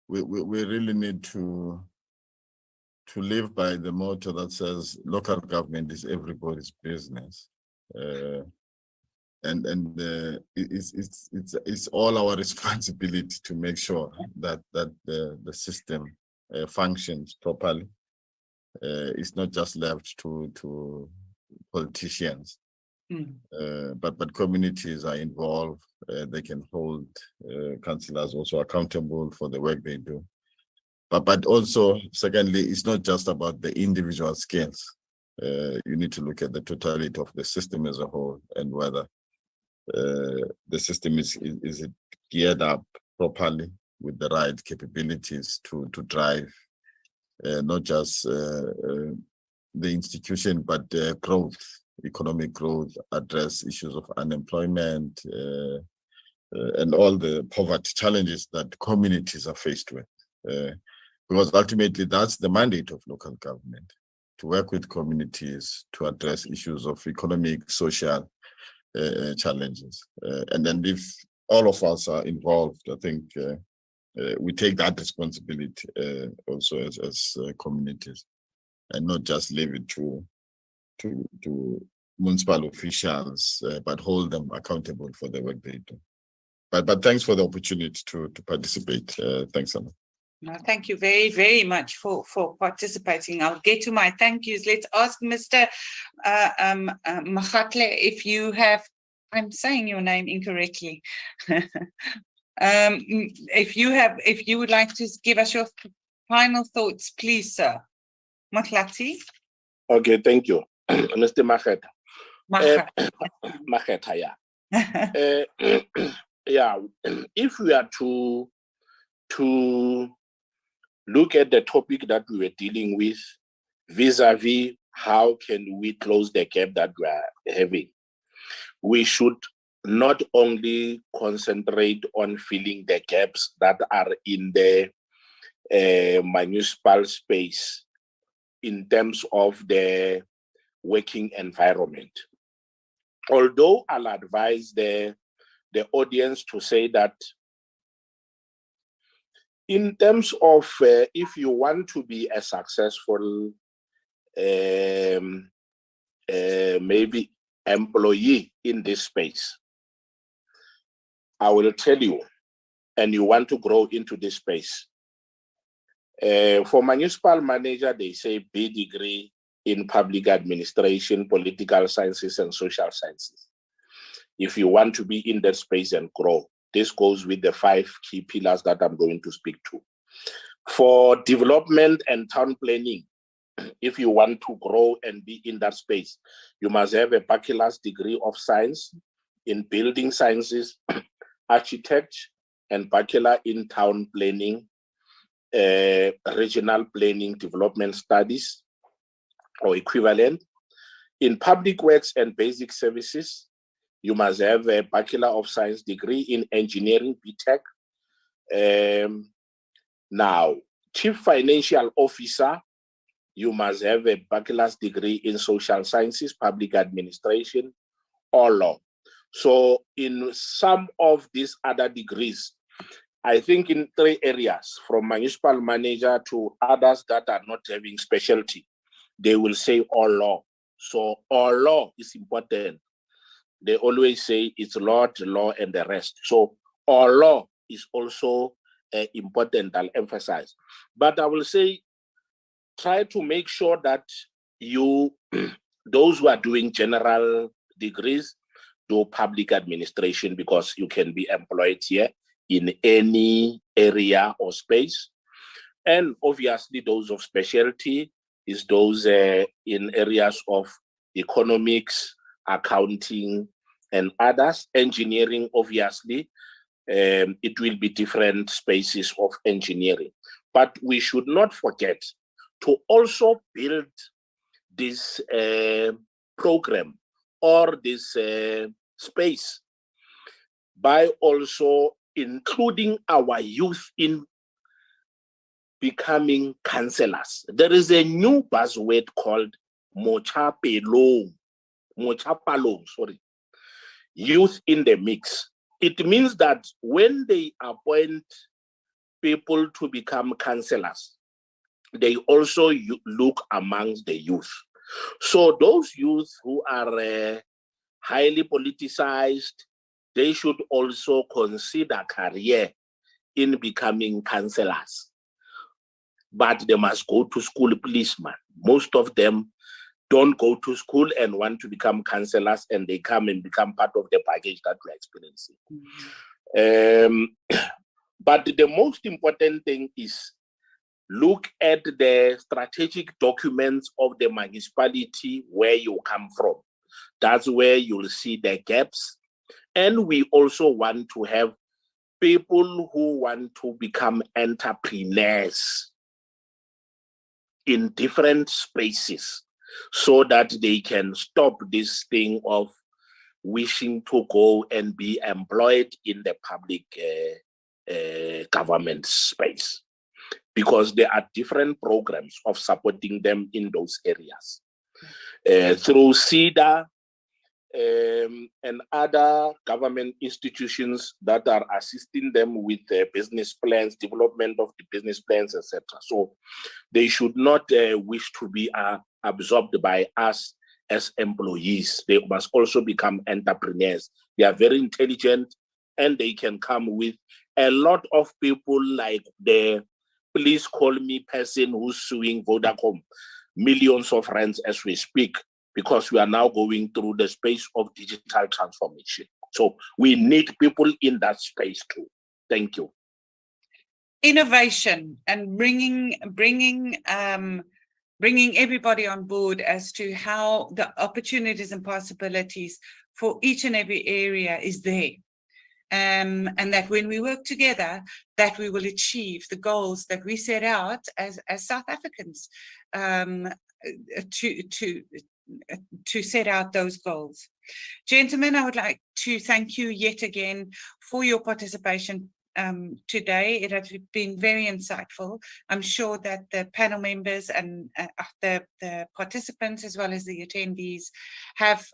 B: we really need to live by the motto that says local government is everybody's business, and it's all our responsibility to make sure that the system functions properly. It's not just left to politicians, but communities are involved. They can hold councillors also accountable for the work they do. But also, secondly, it's not just about the individual skills. You need to look at the totality of the system as a whole, and whether the system is it geared up properly with the right capabilities to drive not just the institution, but growth, economic growth, address issues of unemployment, and all the poverty challenges that communities are faced with. Because ultimately that's the mandate of local government, to work with communities to address issues of economic, social challenges. And then if all of us are involved, I think we take that responsibility also as communities, and not just leave it to municipal officials, but hold them accountable for the work they do. But thanks for the opportunity to participate. Thanks, Anna.
A: No, thank you very, very much for participating. I'll get to my thank yous. Let's ask Mr. Makhatle if you have, I'm saying your name incorrectly. If you would like to give us your final thoughts, please, sir. Maklati?
C: Okay, thank you, Mr. Makhet.
A: Makhat.
C: Makhet, yeah. Yeah, if we are to look at the topic that we were dealing with vis-a-vis how can we close the gap that we are having, we should not only concentrate on filling the gaps that are in the municipal space in terms of the working environment. Although I'll advise the audience to say that in terms of if you want to be a successful maybe employee in this space, I will tell you, and you want to grow into this space. For municipal manager, they say B degree in public administration, political sciences, and social sciences. If you want to be in that space and grow, this goes with the 5 key pillars that I'm going to speak to. For development and town planning, if you want to grow and be in that space, you must have a bachelor's degree of science in building sciences, architecture, and bachelor in town planning, regional planning development studies or equivalent. In public works and basic services, you must have a Bachelor of Science degree in engineering, BTech. Now, Chief Financial Officer, you must have a bachelor's degree in social sciences, public administration, or law. So in some of these other degrees, I think in 3 areas, from municipal manager to others that are not having specialty, they will say all law. So all law is important. They always say it's law, and the rest. So all law is also important, I'll emphasize. But I will say, try to make sure that you, those who are doing general degrees, do public administration, because you can be employed here in any area or space. And obviously those of specialty is those in areas of economics, accounting, and others. Engineering, obviously, it will be different spaces of engineering. But we should not forget to also build this program or this space by also including our youth in becoming councillors. There is a new buzzword called Mochapalong, sorry, youth in the mix. It means that when they appoint people to become councillors, they also look amongst the youth. So those youth who are highly politicized, they should also consider career in becoming councillors. But they must go to school, please, man. Most of them don't go to school and want to become councillors, and they come and become part of the package that we're experiencing. But the most important thing is look at the strategic documents of the municipality where you come from. That's where you'll see the gaps. And we also want to have people who want to become entrepreneurs in different spaces so that they can stop this thing of wishing to go and be employed in the public government space, because there are different programs of supporting them in those areas. Through CEDA and other government institutions that are assisting them with business plans, development of the business plans, etc. So they should not wish to be absorbed by us as employees. They must also become entrepreneurs. They are very intelligent and they can come with a lot of people, like the please call me person who's suing Vodacom, millions of rands as we speak, because we are now going through the space of digital transformation. So we need people in that space too. Thank you.
A: Innovation and bringing everybody on board as to how the opportunities and possibilities for each and every area is there. And that when we work together, that we will achieve the goals that we set out as South Africans to set out those goals. Gentlemen, I would like to thank you yet again for your participation today. It has been very insightful. I'm sure that the panel members and the participants, as well as the attendees, have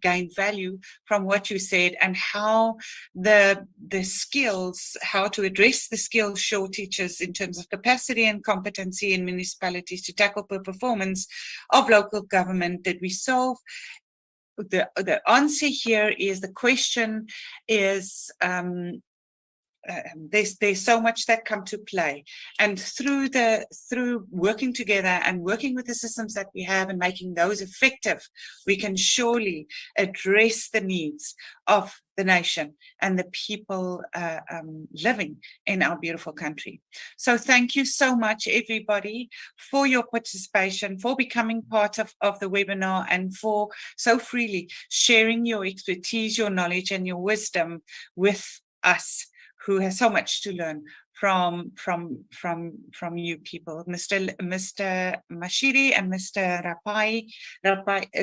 A: gained value from what you said, and how the skills, how to address the skills shortages in terms of capacity and competency in municipalities to tackle poor performance of local government that we solve. The answer here is, the question is, there's so much that come to play, and through working together and working with the systems that we have and making those effective, we can surely address the needs of the nation and the people living in our beautiful country. So thank you so much, everybody, for your participation, for becoming part of the webinar, and for so freely sharing your expertise, your knowledge, and your wisdom with us, who has so much to learn from you people. Mr. Mashiri and Mr. Rapai,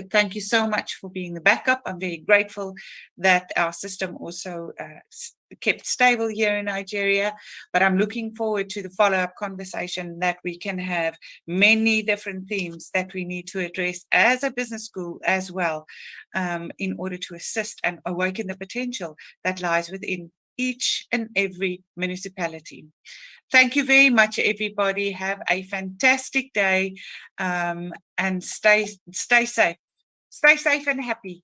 A: thank you so much for being the backup. I'm very grateful that our system also kept stable here in Nigeria, but I'm looking forward to the follow-up conversation that we can have, many different themes that we need to address as a business school as well, in order to assist and awaken the potential that lies within each and every municipality. Thank you very much, everybody. Have a fantastic day, and stay safe. Stay safe and happy.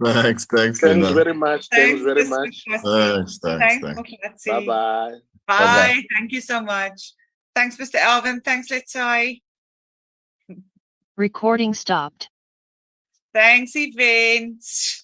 B: Thanks,
C: Thanks
B: Linda.
C: very much. Thanks very much.
B: Thanks.
C: Bye-bye.
A: Bye. Thank you so much. Thanks, Mr. Alvin. Thanks, Letsai.
E: Recording stopped.
A: Thanks, Events.